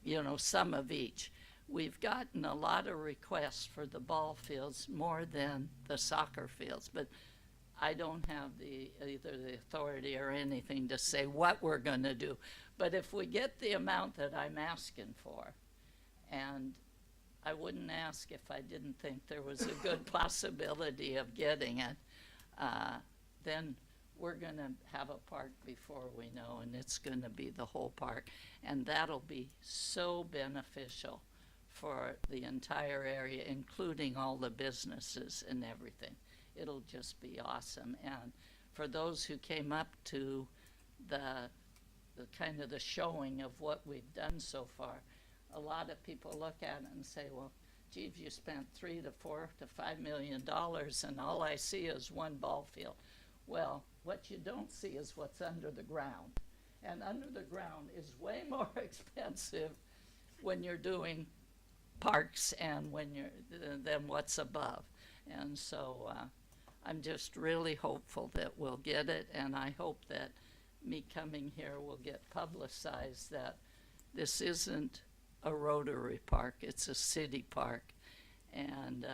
you know, some of each. We've gotten a lot of requests for the ball fields more than the soccer fields, but I don't have either the authority or anything to say what we're going to do. But if we get the amount that I'm asking for, and I wouldn't ask if I didn't think there was a good possibility of getting it, then we're going to have a park before we know, and it's going to be the whole park. And that'll be so beneficial for the entire area, including all the businesses and everything. It'll just be awesome. And for those who came up to the kind of the showing of what we've done so far, a lot of people look at it and say, well, gee, you spent $3 to $4 to $5 million, and all I see is one ball field. Well, what you don't see is what's under the ground. And under the ground is way more expensive when you're doing parks and when you're than what's above. And so I'm just really hopeful that we'll get it, and I hope that me coming here will get publicized that this isn't a Rotary Park, it's a city park, and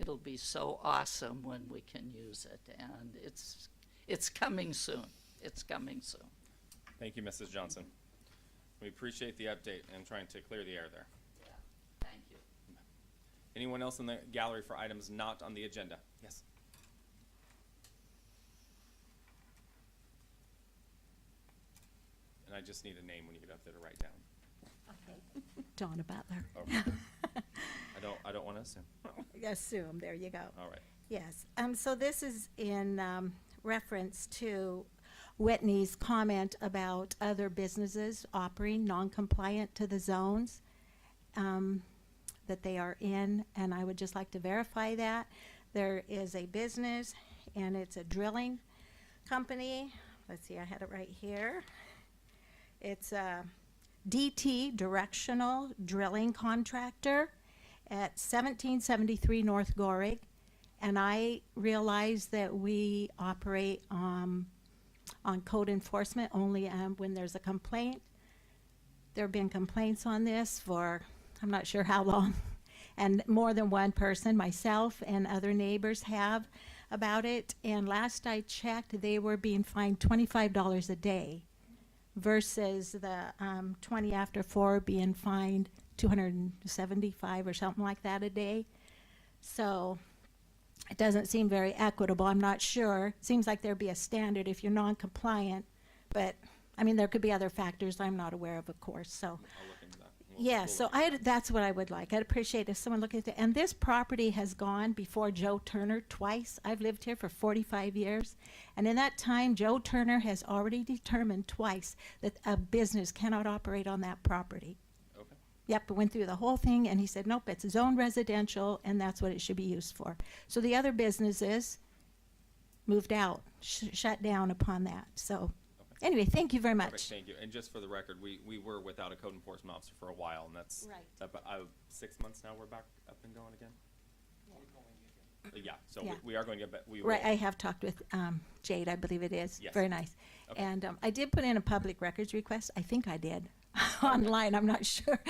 it'll be so awesome when we can use it, and it's coming soon. It's coming soon. Thank you, Mrs. Johnson. We appreciate the update and trying to clear the air there. Yeah, thank you. Anyone else in the gallery for items not on the agenda? Yes. And I just need a name when you get up there to write down. Donna Butler. Okay. I don't want to assume. Assume, there you go. All right. Yes, so this is in reference to Whitney's comment about other businesses operating non-compliant to the zones that they are in, and I would just like to verify that. There is a business, and it's a drilling company. Let's see, I had it right here. It's a DT, Directional Drilling Contractor, at 1773 North Gorig. And I realize that we operate on code enforcement only when there's a complaint. There have been complaints on this for I'm not sure how long, and more than one person, myself and other neighbors, have about it. And last I checked, they were being fined $25 a day versus the 20 after 4 being fined $275 or something like that a day. So it doesn't seem very equitable. I'm not sure. It seems like there'd be a standard if you're non-compliant, but I mean, there could be other factors I'm not aware of course. So I'll look into that. yeah, so that's what I would like. I'd appreciate if someone looked at it. And this property has gone before Joe Turner twice. I've lived here for 45 years. And in that time, Joe Turner has already determined twice that a business cannot operate on that property. Okay. Yep, went through the whole thing, and he said, nope, it's zone residential, and that's what it should be used for. So the other businesses moved out, shut down upon that. So anyway, thank you very much. Perfect, thank you. And just for the record, we were without a code enforcement officer for a while, and that's Right. about 6 months now. We're back up and going again. Yeah, so Yeah. we are going to get back. Right, I have talked with Jade, I believe it is. Yes. Very nice. Okay. And I did put in a public records request. I think I did online. I'm not sure.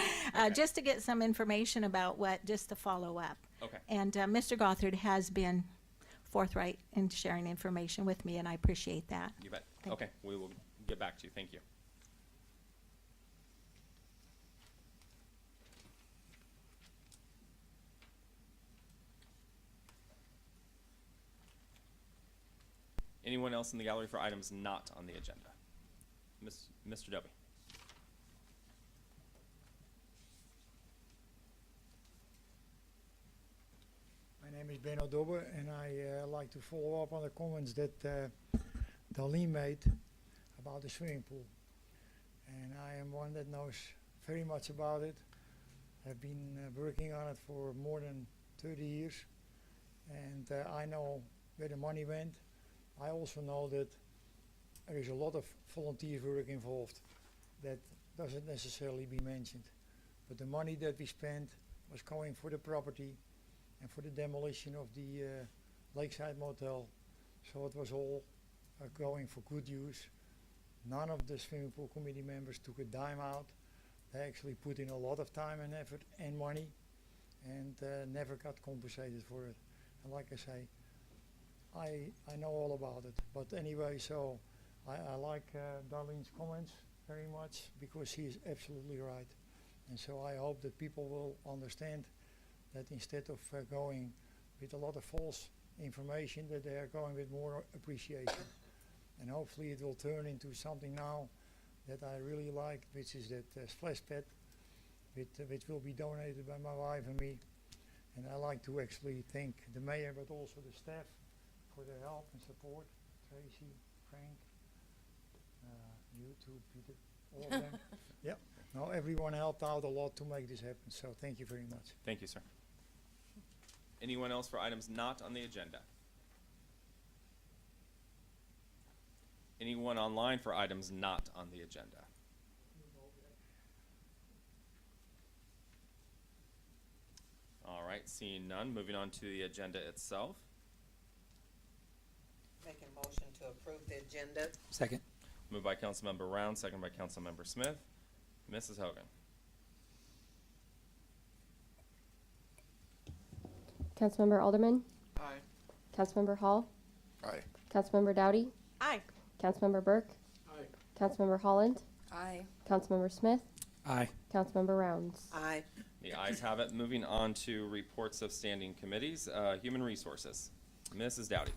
Just to get some information about just to follow up. Okay. And Mr. Gothard has been forthright in sharing information with me, and I appreciate that. You bet. Thank Okay, we will get back to you. Thank you. Anyone else in the gallery for items not on the agenda? Mr. Dubey. My name is Benno Dobbe, and I like to follow up on the comments that Darlene made about the swimming pool. And I am one that knows very much about it. I've been working on it for more than 30 years, and I know where the money went. I also know that there is a lot of volunteer work involved that doesn't necessarily be mentioned. But the money that we spent was going for the property and for the demolition of the Lakeside Motel. So it was all going for good use. None of the swimming pool committee members took a dime out. They actually put in a lot of time and effort and money and never got compensated for it. And like I say, I know all about it. But anyway, so I like Darlene's comments very much because she is absolutely right. And so I hope that people will understand that instead of going with a lot of false information, that they are going with more appreciation. And hopefully it will turn into something now that I really like, which is that splash pad, which will be donated by my wife and me. And I like to actually thank the mayor, but also the staff for their help and support. Tracy, Frank, you too, Peter, all of them. Yep. No, everyone helped out a lot to make this happen, so thank you very much. Thank you, sir. Anyone else for items not on the agenda? Anyone online for items not on the agenda? All right, seeing none, moving on to the agenda itself. Make a motion to approve the agenda. Second. Moved by Councilmember Round, second by Councilmember Smith. Mrs. Hogan. Councilmember Alderman, Aye. Councilmember Hall, Aye. Councilmember Dowdy, Aye. Councilmember Burke, Aye. Councilmember Holland, Aye. Councilmember Smith, Aye. Councilmember Rounds. Aye. The ayes have it. Moving on to reports of standing committees. Human Resources. Mrs. Dowdy.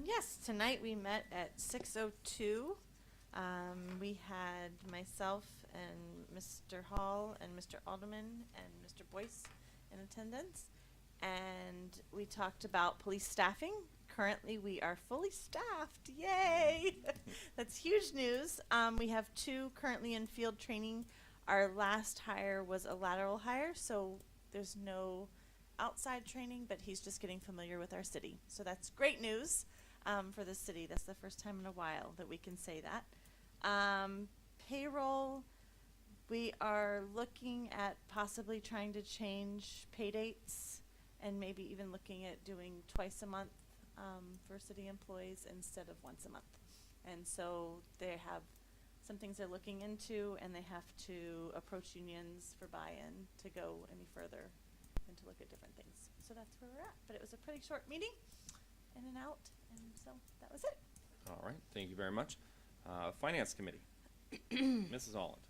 Yes, tonight we met at 6:02. We had myself and Mr. Hall and Mr. Alderman and Mr. Boyce in attendance. And we talked about police staffing. Currently, we are fully staffed. Yay! That's huge news. We have 2 currently in field training. Our last hire was a lateral hire, so there's no outside training, but he's just getting familiar with our city. So that's great news for the city. That's the first time in a while that we can say that. Payroll, we are looking at possibly trying to change pay dates and maybe even looking at doing twice a month for city employees instead of once a month. And so they have some things they're looking into, and they have to approach unions for buy-in to go any further and to look at different things. So that's where we're at. But it was a pretty short meeting, in and out, and so that was it. All right, thank you very much. Finance Committee. Mrs. Holland.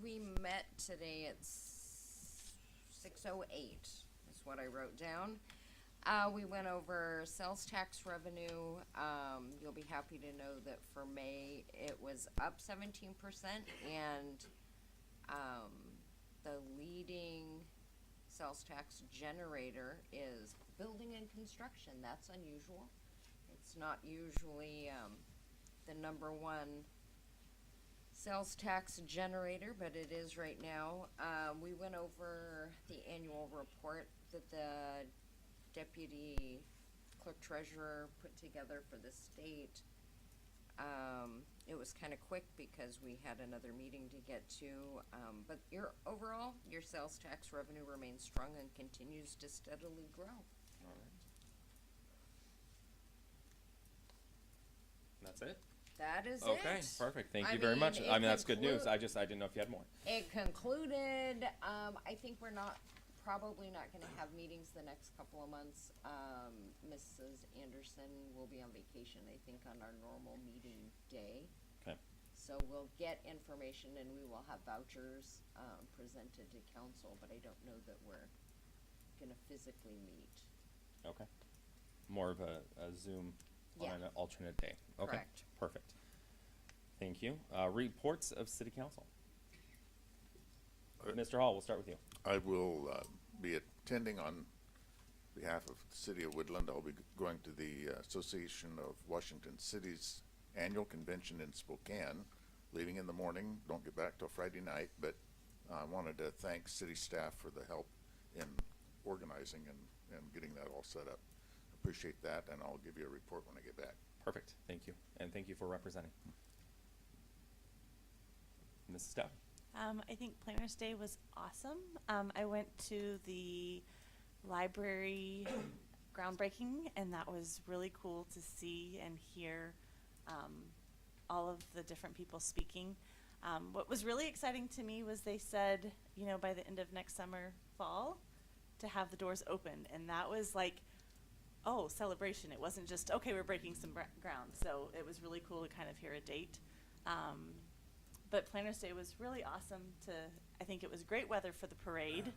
We met today at 6:08 is what I wrote down. We went over sales tax revenue. You'll be happy to know that for May, it was up 17%, and the leading sales tax generator is building and construction. That's unusual. It's not usually the number one sales tax generator, but it is right now. We went over the annual report that the Deputy Clerk Treasurer put together for the state. It was kind of quick because we had another meeting to get to, but overall, your sales tax revenue remains strong and continues to steadily grow. All right. That's it? That is it. Okay, perfect. Thank you very much. I mean, that's good news. I didn't know if you had more. It concluded. I think we're probably not going to have meetings the next couple of months. Mrs. Anderson will be on vacation, I think, on our normal meeting day. Okay. So we'll get information and we will have vouchers presented to council, but I don't know that we're going to physically meet. Okay. More of a Zoom on an alternate day. Okay. Correct. Perfect. Thank you. Reports of City Council. Mr. Hall, we'll start with you. I will be attending on behalf of the City of Woodland. I'll be going to the Association of Washington Cities annual convention in Spokane, leaving in the morning. Don't get back till Friday night, but I wanted to thank city staff for the help in organizing and getting that all set up. Appreciate that, and I'll give you a report when I get back. Perfect. Thank you. And thank you for representing. Mrs. Stout. I think Planners Day was awesome. I went to the library groundbreaking, and that was really cool to see and hear all of the different people speaking. What was really exciting to me was they said, you know, by the end of next summer, fall, to have the doors open. And that was like, oh, celebration. It wasn't just, okay, we're breaking some ground. So it was really cool to kind of hear a date. But Planners Day was really awesome I think it was great weather for the parade.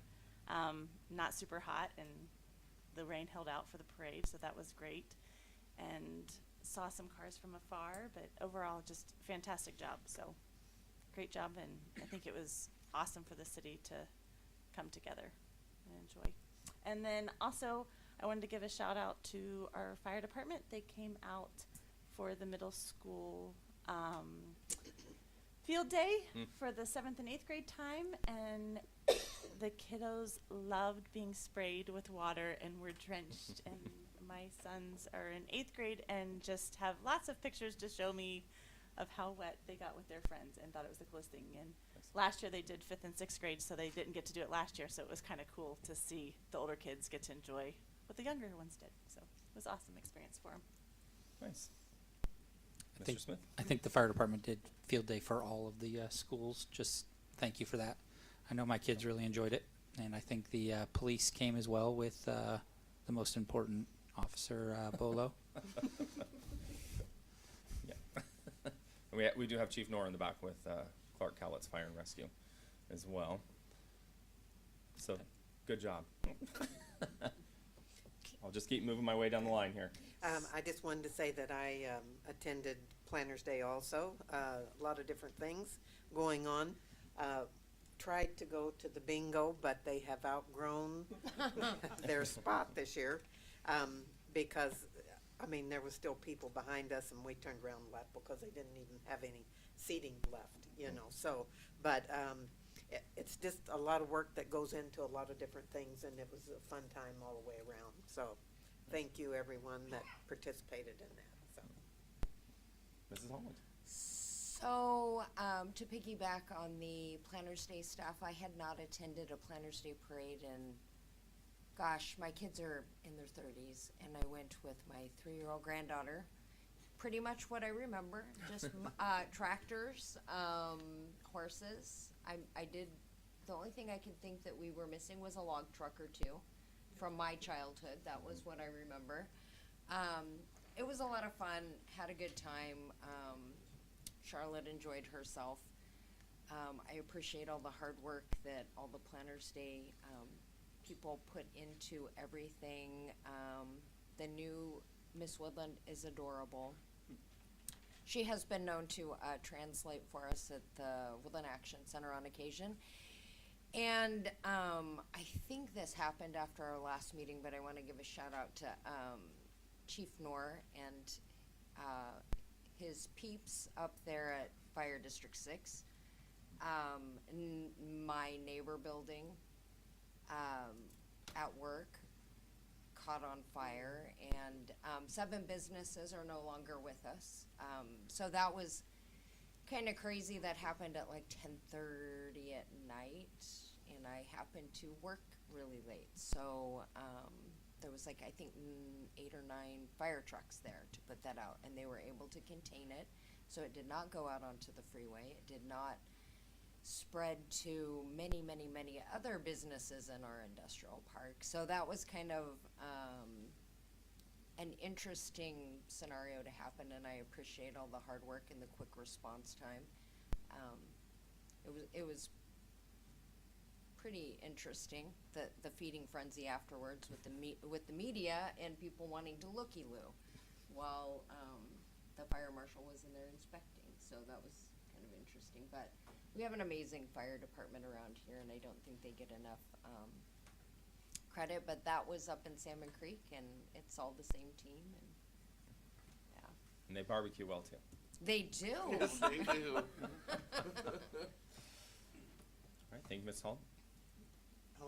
Not super hot, and the rain held out for the parade, so that was great. And saw some cars from afar, but overall just fantastic job. So great job, and I think it was awesome for the city to come together and enjoy. And then also I wanted to give a shout out to our fire department. They came out for the middle school field day for the 7th and 8th grade time, and the kiddos loved being sprayed with water and were drenched. And my sons are in 8th grade and just have lots of pictures to show me of how wet they got with their friends, and thought it was the coolest thing. And last year they did 5th and 6th grade, so they didn't get to do it last year, so it was kind of cool to see the older kids get to enjoy what the younger ones did. So it was an awesome experience for them. Nice. Mr. Smith? I think the fire department did field day for all of the schools. Just thank you for that. I know my kids really enjoyed it, and I think the police came as well with the most important officer, Bolo. Yeah. we do have Chief Nora in the back with Clark Cowlitz Fire and Rescue as well. So good job. I'll just keep moving my way down the line here. I just wanted to say that I attended Planners Day also. A lot of different things going on. Tried to go to the bingo, but they have outgrown their spot this year because, I mean, there was still people behind us, and we turned around and left because they didn't even have any seating left, you know. So, but it's just a lot of work that goes into a lot of different things, and it was a fun time all the way around. So thank you, everyone that participated in that. So. Mrs. Holland. So, to piggyback on the Planners Day stuff, I had not attended a Planners Day parade, and gosh, my kids are in their 30s, and I went with my 3-year-old granddaughter. Pretty much what I remember, just tractors, horses. I did, the only thing I could think that we were missing was a log truck or two from my childhood. That was what I remember. It was a lot of fun, had a good time. Charlotte enjoyed herself. I appreciate all the hard work that all the Planners Day people put into everything. The new Miss Woodland is adorable. She has been known to translate for us at the Woodland Action Center on occasion. And I think this happened after our last meeting, but I want to give a shout out to Chief Knorr and his peeps up there at Fire District 6, my neighbor building at work caught on fire, and 7 businesses are no longer with us. So that was kind of crazy. That happened at like 10:30 at night, and I happened to work really late. So there was like, I think 8 or 9 fire trucks there to put that out, and they were able to contain it. So it did not go out onto the freeway. It did not spread to many, many, many other businesses in our industrial park. So that was kind of an interesting scenario to happen, and I appreciate all the hard work and the quick response time. It was pretty interesting, the feeding frenzy afterwards with the media and people wanting to looky-loo while the fire marshal was in there inspecting. So that was kind of interesting. But we have an amazing fire department around here, and I don't think they get enough credit. But that was up in Salmon Creek, and it's all the same team. And yeah. And they barbecue well too. They do. Yes, they do. All right, thank you, Ms. Hall.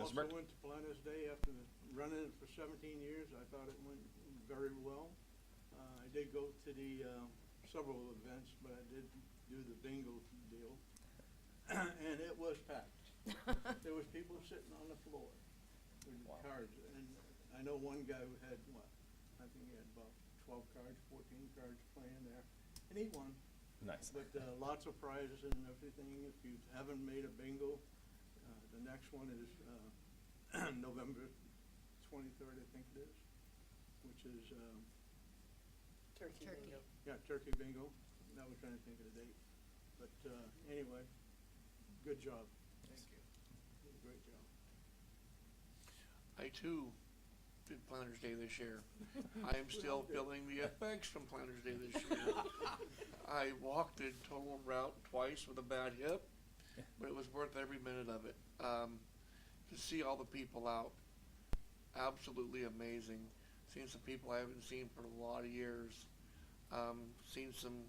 Mr. Also Burke? went to Planners Day after running it for 17 years. I thought it went very well. I did go to the several events, but I did do the bingo deal, and it was packed. There was people sitting on the floor with cards, and I know one guy who had I think he had about 12 cards, 14 cards playing there, and he won. Nice. But lots of prizes and everything. If you haven't made a bingo, the next one is November 23rd, I think it is, which is Turkey bingo. yeah, turkey bingo. I was trying to think of the date, but anyway, good job. Thank you. Did a great job. I too did Planners Day this year. I am still feeling the effects from Planners Day this year. I walked the total route twice with a bad hip, but it was worth every minute of it. To see all the people out, absolutely amazing. Seen some people I haven't seen for a lot of years. Seen some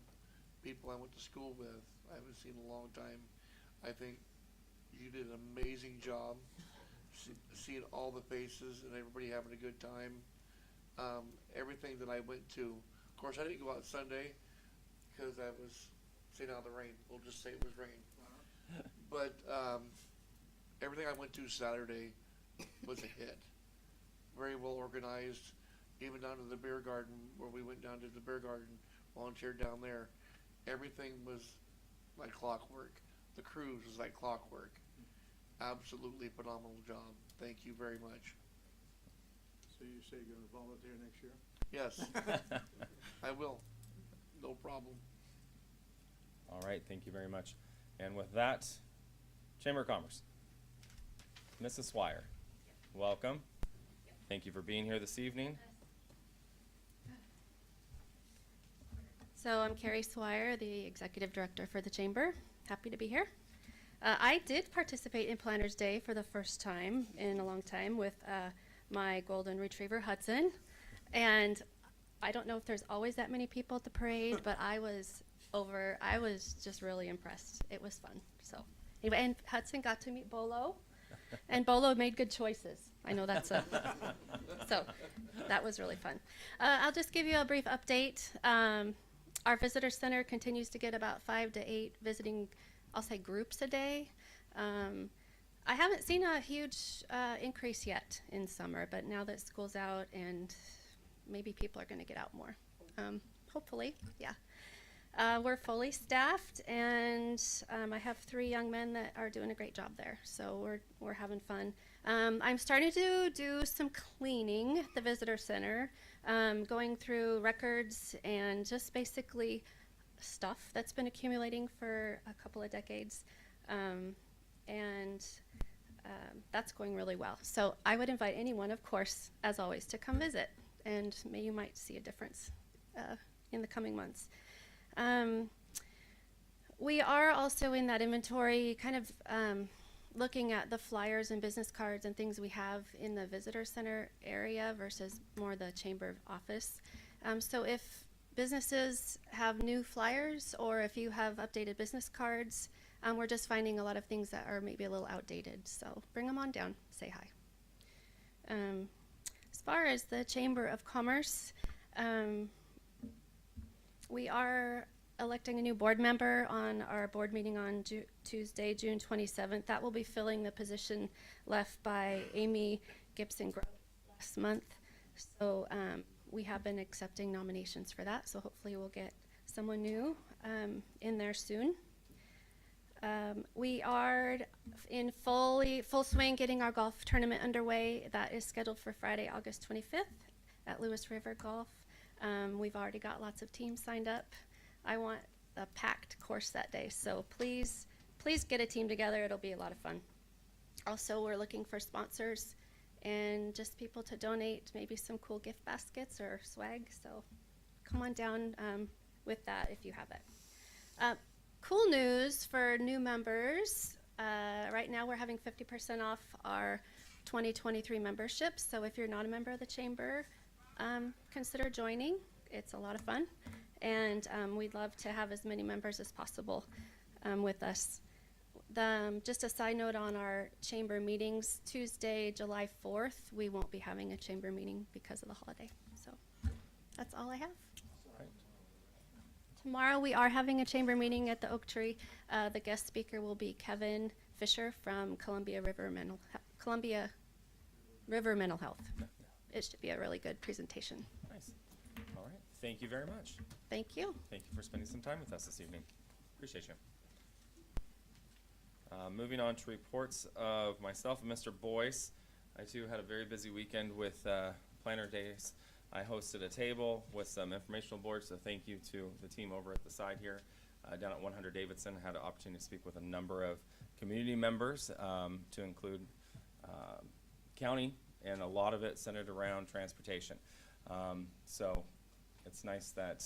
people I went to school with I haven't seen in a long time. I think you did an amazing job. Seeing all the faces and everybody having a good time. Everything that I went to. Of course, I didn't go out Sunday because I was staying out of the rain. We'll just say it was rain. But everything I went to Saturday was a hit. Very well organized. Even down to the beer garden, where we went down to the beer garden, volunteered down there. Everything was like clockwork. The cruise was like clockwork. Absolutely phenomenal job. Thank you very much. So you say you're going to volunteer next year? Yes, I will. No problem. All right, thank you very much. And with that, Chamber of Commerce. Mrs. Swire, welcome. Thank you for being here this evening. So I'm Carrie Swire, the Executive Director for the Chamber. Happy to be here. I did participate in Planners Day for the first time in a long time with my golden retriever, Hudson. And I don't know if there's always that many people at the parade, but I was just really impressed. It was fun. So anyway, and Hudson got to meet Bolo, and Bolo made good choices. I know that's so that was really fun. I'll just give you a brief update. Our visitor center continues to get about 5 to 8 visiting, I'll say, groups a day. I haven't seen a huge increase yet in summer, but now that school's out and maybe people are going to get out more. Hopefully, yeah. We're fully staffed, and I have 3 young men that are doing a great job there, so we're having fun. I'm starting to do some cleaning at the visitor center, going through records and just basically stuff that's been accumulating for a couple of decades, and that's going really well. So I would invite anyone, of course, as always, to come visit, and you might see a difference in the coming months. We are also in that inventory kind of looking at the flyers and business cards and things we have in the visitor center area versus more the chamber office. So if businesses have new flyers or if you have updated business cards, we're just finding a lot of things that are maybe a little outdated. So bring them on down, say hi. As far as the Chamber of Commerce, we are electing a new board member on our board meeting on Tuesday, June 27th. That will be filling the position left by Amy Gibson last month. So we have been accepting nominations for that, so hopefully we'll get someone new in there soon. We are in full swing getting our golf tournament underway. That is scheduled for Friday, August 25th at Lewis River Golf. We've already got lots of teams signed up. I want a packed course that day, so please get a team together. It'll be a lot of fun. Also, we're looking for sponsors and just people to donate maybe some cool gift baskets or swag, so come on down with that if you have it. Cool news for new members. Right now we're having 50% off our 2023 memberships, so if you're not a member of the Chamber, consider joining. It's a lot of fun, and we'd love to have as many members as possible with us. Just a side note on our chamber meetings, Tuesday, July 4th, we won't be having a chamber meeting because of the holiday. So that's all I have. Tomorrow we are having a chamber meeting at the Oak Tree. The guest speaker will be Kevin Fisher from Columbia River Mental Health. It should be a really good presentation. Nice. All right. Thank you very much. Thank you. Thank you for spending some time with us this evening. Appreciate you. Moving on to reports of myself and Mr. Boyce. I too had a very busy weekend with planner days. I hosted a table with some informational boards, so thank you to the team over at the side here. Down at 100 Davidson, had an opportunity to speak with a number of community members to include county, and a lot of it centered around transportation. So it's nice that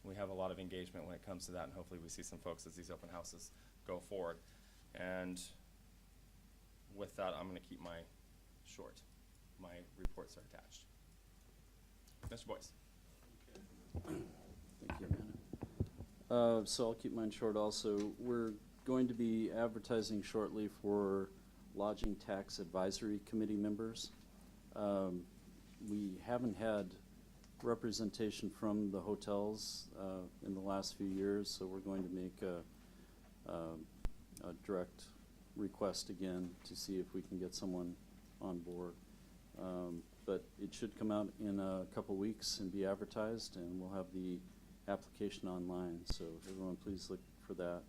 we have a lot of engagement when it comes to that, and hopefully we see some folks as these open houses go forward. And with that, I'm going to keep my short. My reports are attached. Mr. Boyce. Thank you, Amanda. So I'll keep mine short also. We're going to be advertising shortly for Lodging Tax Advisory Committee members. We haven't had representation from the hotels in the last few years, so we're going to make a direct request again to see if we can get someone on board. But it should come out in a couple weeks and be advertised, and we'll have the application online, so everyone please look for that.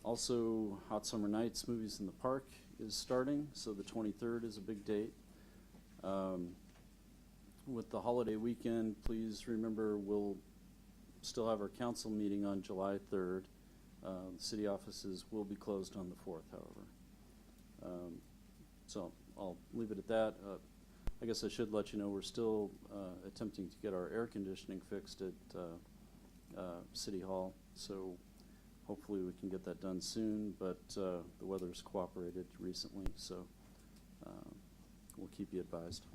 Also, Hot Summer Nights Movies in the Park is starting, so the 23rd is a big date. With the holiday weekend, please remember we'll still have our council meeting on July 3rd. The city offices will be closed on the 4th, however. So I'll leave it at that. I guess I should let you know we're still attempting to get our air conditioning fixed at City Hall, so hopefully we can get that done soon, but the weather's cooperated recently, so we'll keep you advised.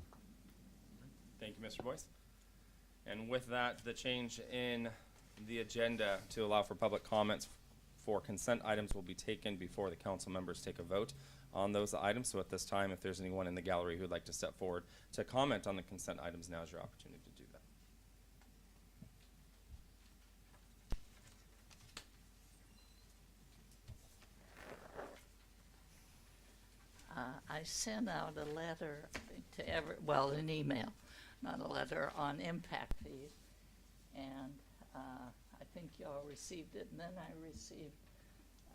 Thank you, Mr. Boyce. And with that, the change in the agenda to allow for public comments for consent items will be taken before the council members take a vote on those items. So at this time, if there's anyone in the gallery who would like to step forward to comment on the consent items, now is your opportunity to do that. I sent out a letter to an email, not a letter, on impact fees, and I think y'all received it, and then I received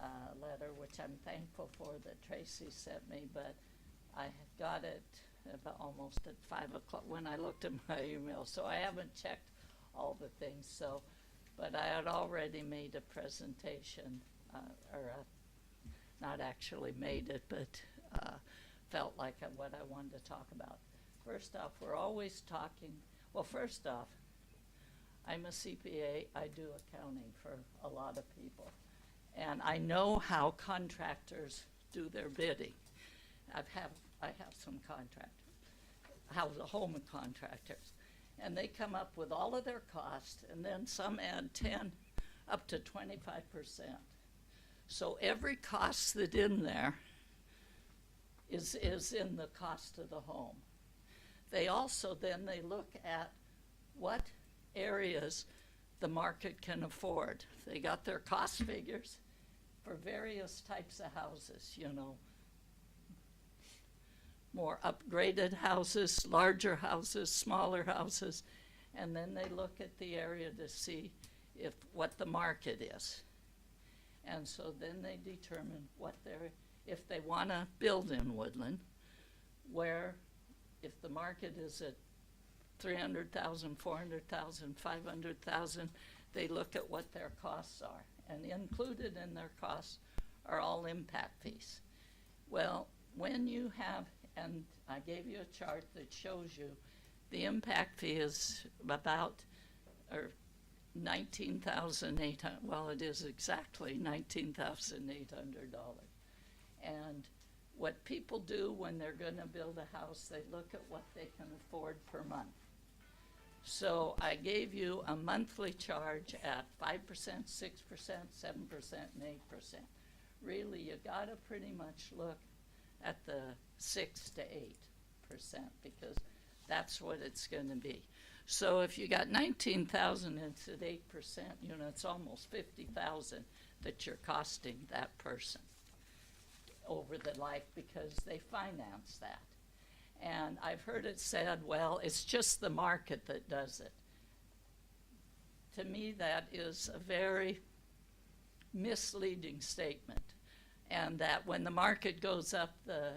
a letter, which I'm thankful for, that Tracy sent me, but I had got it about almost at 5 o'clock when I looked at my email, so I haven't checked all the things, so, but I had already made a presentation, not actually made it, but felt like what I wanted to talk about. First off, we're always talking, well, first off, I'm a CPA, I do accounting for a lot of people. And I know how contractors do their bidding. I have some contractors, home contractors. And they come up with all of their costs, and then some add 10 up to 25%. So every cost that's in there is in the cost of the home. They also they look at what areas the market can afford. They got their cost figures for various types of houses, you know, more upgraded houses, larger houses, smaller houses, and then they look at the area to see what the market is. And so then they determine if they want to build in Woodland, where if the market is at 300,000, 400,000, 500,000, they look at what their costs are. And included in their costs are all impact fees. Well, when you have, and I gave you a chart that shows you, the impact fee is about, or $19,800, well, it is exactly $19,800. And what people do when they're going to build a house, they look at what they can afford per month. So I gave you a monthly charge at 5%, 6%, 7%, and 8%. really you gotta pretty much look at the 6 to 8%, because that's what it's gonna be. So if you got 19,000 and it's at 8%, you know, it's almost 50,000 that you're costing that person over the life, because they finance that. And I've heard it said, well, it's just the market that does it. To me, that is a very misleading statement, and that when the market goes up, the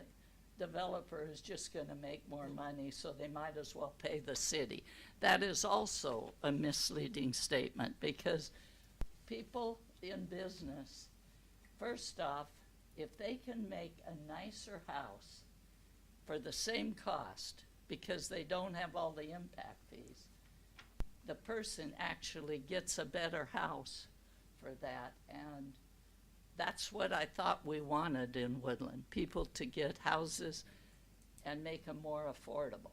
developer is just going to make more money, so they might as well pay the city. That is also a misleading statement, because people in business, first off, if they can make a nicer house for the same cost, because they don't have all the impact fees, the person actually gets a better house for that. And that's what I thought we wanted in Woodland, people to get houses and make them more affordable.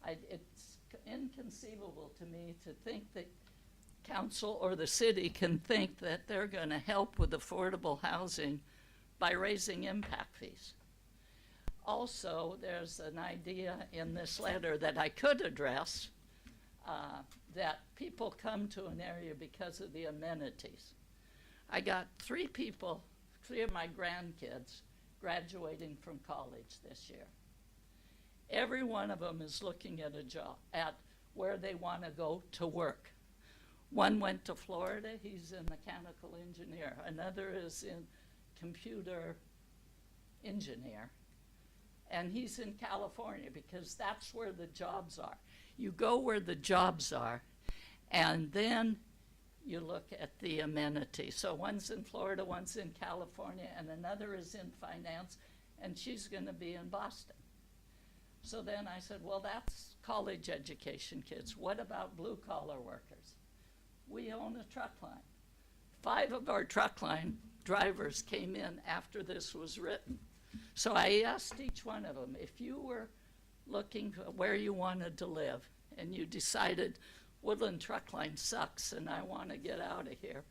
It's inconceivable to me to think that council or the city can think that they're going to help with affordable housing by raising impact fees. Also, there's an idea in this letter that I could address, that people come to an area because of the amenities. I got 3 of my grandkids graduating from college this year. Every one of them is looking at a job, at where they want to go to work. One went to Florida, he's a mechanical engineer. Another is in computer engineer. And he's in California because that's where the jobs are. You go where the jobs are, and then you look at the amenities. So one's in Florida, one's in California, and another is in finance, and she's going to be in Boston. So then I said, well, that's college education kids. What about blue-collar workers? We own a truck line. 5 of our truck line drivers came in after this was written. So I asked each one of them, if you were looking where you wanted to live and you decided Woodland Truck Line sucks and I want to get out of here,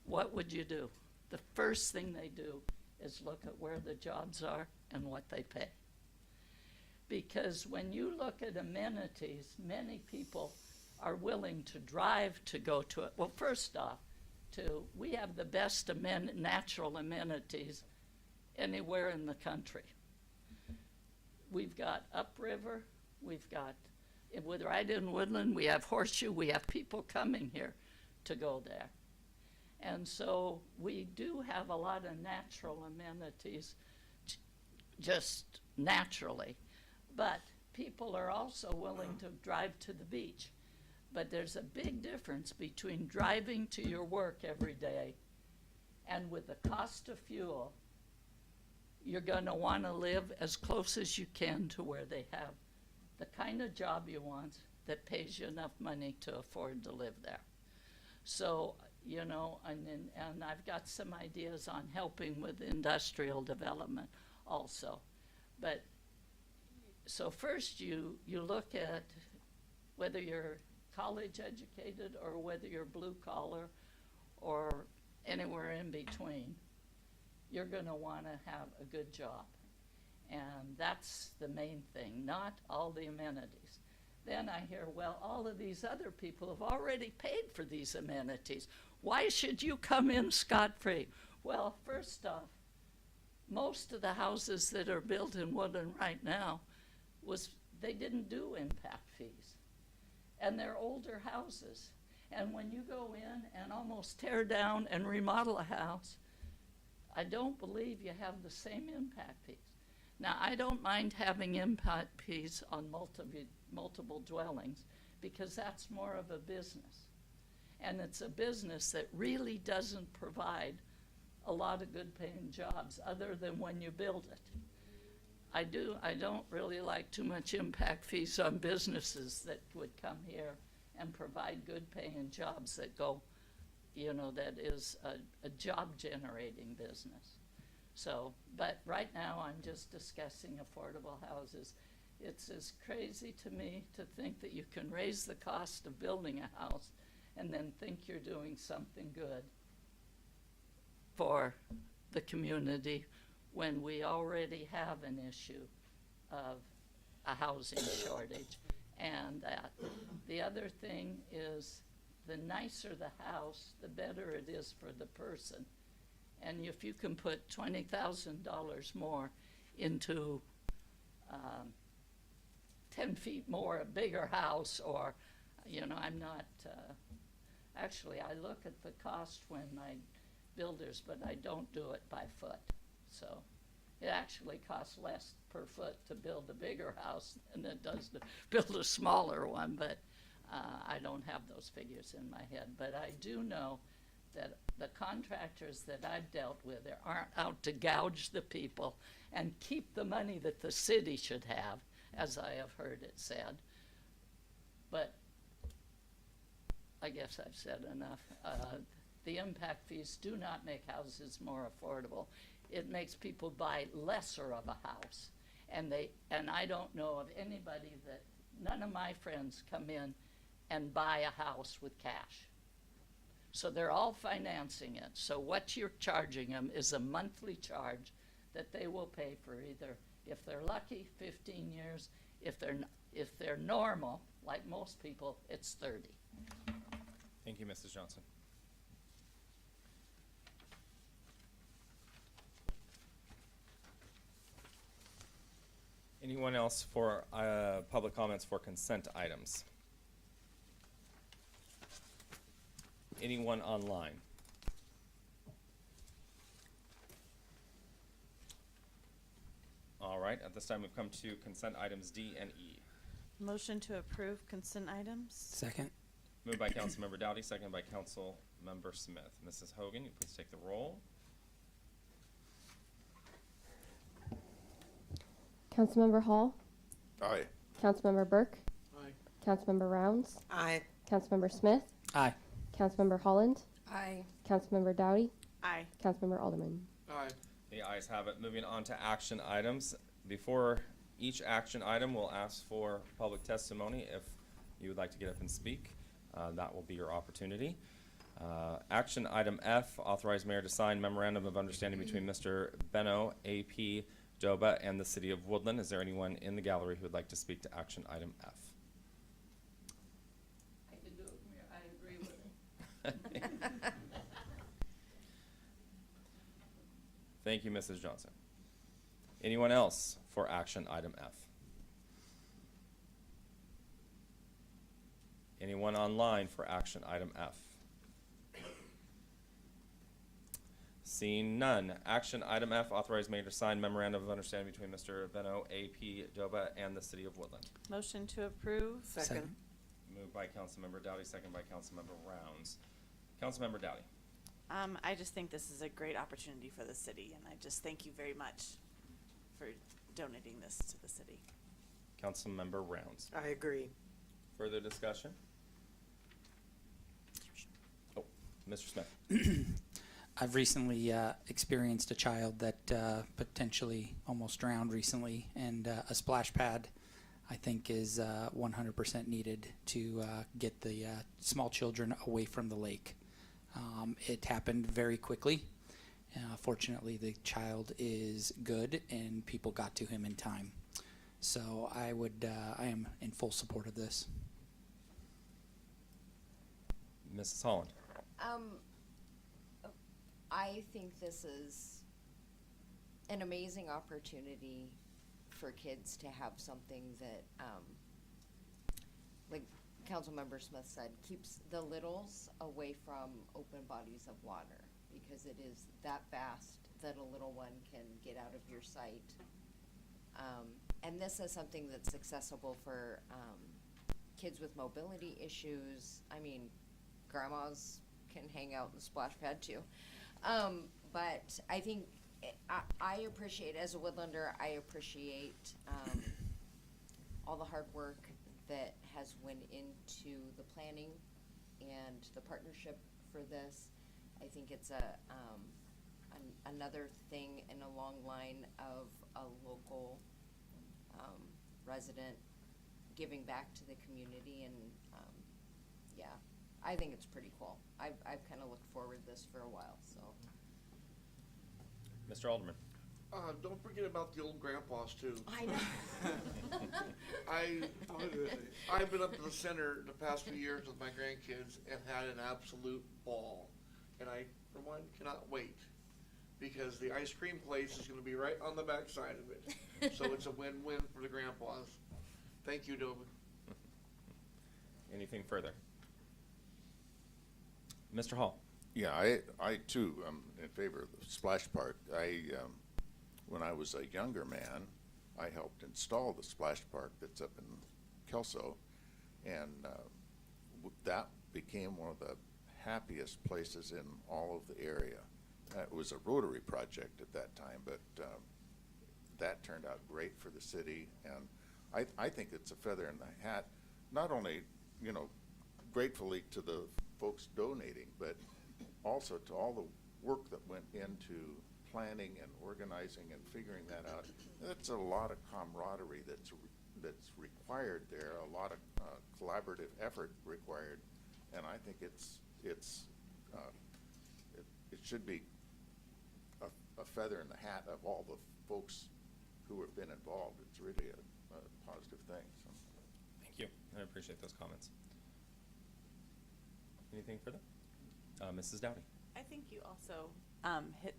what would you do? The first thing they do is look at where the jobs are and what they pay. Because when you look at amenities, many people are willing to drive to go to it. Well, first off, we have the best natural amenities anywhere in the country. We've got upriver, we've got, right in Woodland, we have Horseshoe, we have people coming here to go there. And so we do have a lot of natural amenities, just naturally. But people are also willing to drive to the beach. But there's a big difference between driving to your work every day and with the cost of fuel, you're going to want to live as close as you can to where they have the kind of job you want that pays you enough money to afford to live there. So, you know, and I've got some ideas on helping with industrial development also. But so first you look at whether you're college educated or whether you're blue collar or anywhere in between, you're going to want to have a good job. And that's the main thing, not all the amenities. Then I hear, well, all of these other people have already paid for these amenities. Why should you come in scot-free? Well, first off, most of the houses that are built in Woodland right now, they didn't do impact fees. And they're older houses. And when you go in and almost tear down and remodel a house, I don't believe you have the same impact fees. Now, I don't mind having impact fees on multiple dwellings because that's more of a business. And it's a business that really doesn't provide a lot of good paying jobs other than when you build it. I don't really like too much impact fees on businesses that would come here and provide good paying jobs that go, you know, that is a job generating business. So, but right now I'm just discussing affordable houses. It's as crazy to me to think that you can raise the cost of building a house and then think you're doing something good for the community when we already have an issue of a housing shortage. And that the other thing is, the nicer the house, the better it is for the person. And if you can put $20,000 more into 10 feet more, a bigger house, or, you know, I'm not, actually, I look at the cost when I builders, but I don't do it by foot. So it actually costs less per foot to build a bigger house than it does to build a smaller one, but I don't have those figures in my head. But I do know that the contractors that I've dealt with aren't out to gouge the people and keep the money that the city should have, as I have heard it said. But I guess I've said enough. The impact fees do not make houses more affordable. It makes people buy lesser of a house. And I don't know of anybody that, none of my friends come in and buy a house with cash. So they're all financing it. So what you're charging them is a monthly charge that they will pay for either, if they're lucky, 15 years. If they're normal, like most people, it's 30. Thank you, Mrs. Johnson. Anyone else for public comments for consent items? Anyone online? All right, at this time we've come to consent items D and E. Motion to approve consent items. Second. Moved by Councilmember Dowdy, seconded by Councilmember Smith. Mrs. Hogan, you please take the roll. Councilmember Hall, Aye. Councilmember Burke, Aye. Councilmember Rounds, Aye. Councilmember Smith, Aye. Councilmember Holland, Aye. Councilmember Dowdy, Aye. Councilmember Alderman. Aye. The ayes have it. Moving on to action items. Before each action item, we'll ask for public testimony. If you would like to get up and speak, that will be your opportunity. Action item F, authorize mayor to sign memorandum of understanding between Mr. Benno, AP Doba, and the city of Woodland. Is there anyone in the gallery who would like to speak to action item F? I can do it, Mayor. I agree with him. Thank you, Mrs. Johnson. Anyone else for action item F? Anyone online for action item F? Seeing none. Action item F, authorize mayor to sign memorandum of understanding between Mr. Benno, AP Doba, and the city of Woodland. Motion to approve. Second. Moved by Councilmember Dowdy, second by Councilmember Rounds. Councilmember Dowdy. I just think this is a great opportunity for the city, and I just thank you very much for donating this to the city. Councilmember Rounds. I agree. Further discussion? Oh, Mr. Smith. I've recently experienced a child that potentially almost drowned recently, and a splash pad, I think, is 100% needed to get the small children away from the lake. It happened very quickly. Fortunately, the child is good, and people got to him in time. So I am in full support of this. Mrs. Holland. I think this is an amazing opportunity for kids to have something that, like Councilmember Smith said, keeps the littles away from open bodies of water, because it is that vast that a little one can get out of your sight. And this is something that's accessible for kids with mobility issues. I mean, grandmas can hang out in the splash pad too. But I think I appreciate, as a Woodlander, I appreciate all the hard work that has went into the planning and the partnership for this. I think it's another thing in a long line of a local resident giving back to the community, and yeah, I think it's pretty cool. I've kind of looked forward to this for a while, so. Mr. Alderman. Don't forget about the old grandpas too. I know. I've been up to the center the past few years with my grandkids and had an absolute ball. And I, for one, cannot wait because the ice cream place is gonna be right on the back side of it. So it's a win-win for the grandpas. Thank you, Dover. Anything further? Mr. Hall. Yeah, I too am in favor of the splash park. When I was a younger man, I helped install the splash park that's up in Kelso, and that became one of the happiest places in all of the area. It was a Rotary project at that time, but that turned out great for the city, and I think it's a feather in the hat, not only, you know, gratefully to the folks donating, but also to all the work that went into planning and organizing and figuring that out. That's a lot of camaraderie that's required there, a lot of collaborative effort required, and I think it should be a feather in the hat of all the folks who have been involved. It's really a positive thing. So. Thank you. I appreciate those comments. Anything further? Mrs. Dowdy. I think you also hit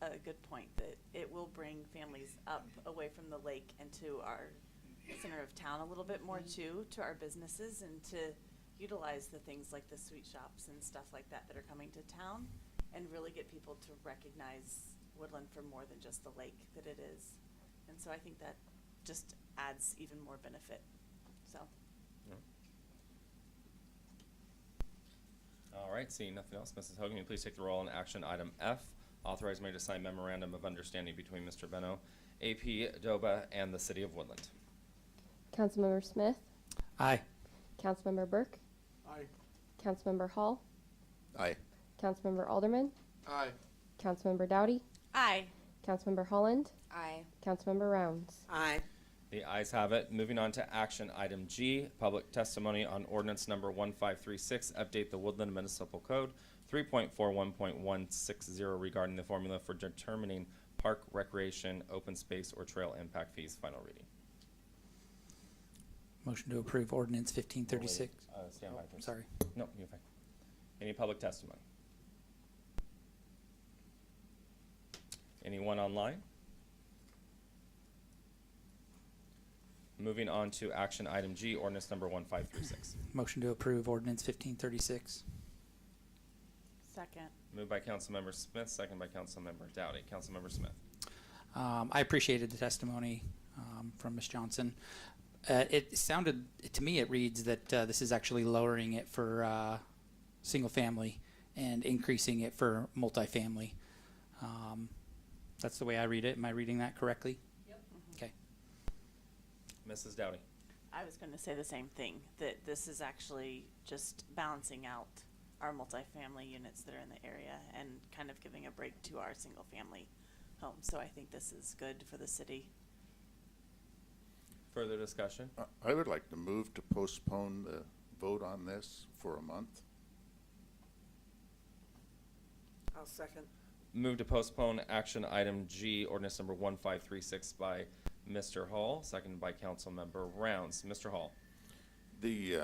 a good point that it will bring families up away from the lake and to our center of town a little bit more too, to our businesses, and to utilize the things like the sweet shops and stuff like that that are coming to town, and really get people to recognize Woodland for more than just the lake that it is. And so I think that just adds even more benefit. So. Yeah. All right, seeing nothing else, Mrs. Hogan, will you please take the roll on action item F, authorize me to sign memorandum of understanding between Mr. Benno, AP Doba, and the City of Woodland. Councilmember Smith, Aye. Councilmember Burke, Aye. Councilmember Hall, Aye. Councilmember Alderman, Aye. Councilmember Dowdy, Aye. Councilmember Holland, Aye. Councilmember Rounds. Aye. The ayes have it. Moving on to action item G, public testimony on ordinance number 1536, update the Woodland Municipal Code 3.41.160 regarding the formula for determining park, recreation, open space, or trail impact fees. Final reading. Motion to approve ordinance 1536. Stand by, please. Sorry. No, you're fine. Any public testimony? Anyone online? Moving on to action item G, ordinance number 1536. Motion to approve ordinance 1536. Second. Moved by Councilmember Smith, second by Councilmember Dowdy. Councilmember Smith. I appreciated the testimony from Ms. Johnson. It sounded, to me, it reads that this is actually lowering it for single family and increasing it for multifamily. That's the way I read it. Am I reading that correctly? Yep. Okay. Mrs. Dowdy. I was going to say the same thing, that this is actually just balancing out our multifamily units that are in the area and kind of giving a break to our single family homes. So I think this is good for the city. Further discussion? I would like to move to postpone the vote on this for a month. I'll second. Move to postpone action item G, ordinance number 1536 by Mr. Hall, seconded by Councilmember Rounds. Mr. Hall. The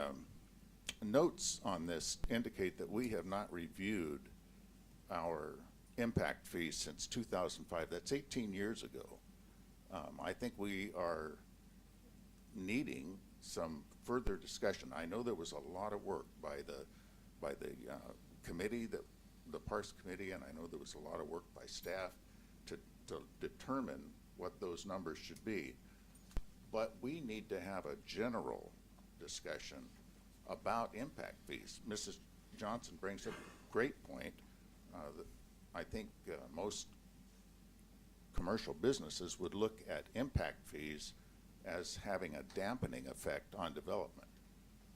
notes on this indicate that we have not reviewed our impact fees since 2005. That's 18 years ago. I think we are needing some further discussion. I know there was a lot of work by the committee, the Parks Committee, and I know there was a lot of work by staff to determine what those numbers should be. But we need to have a general discussion about impact fees. Mrs. Johnson brings up a great point. That I think most commercial businesses would look at impact fees as having a dampening effect on development.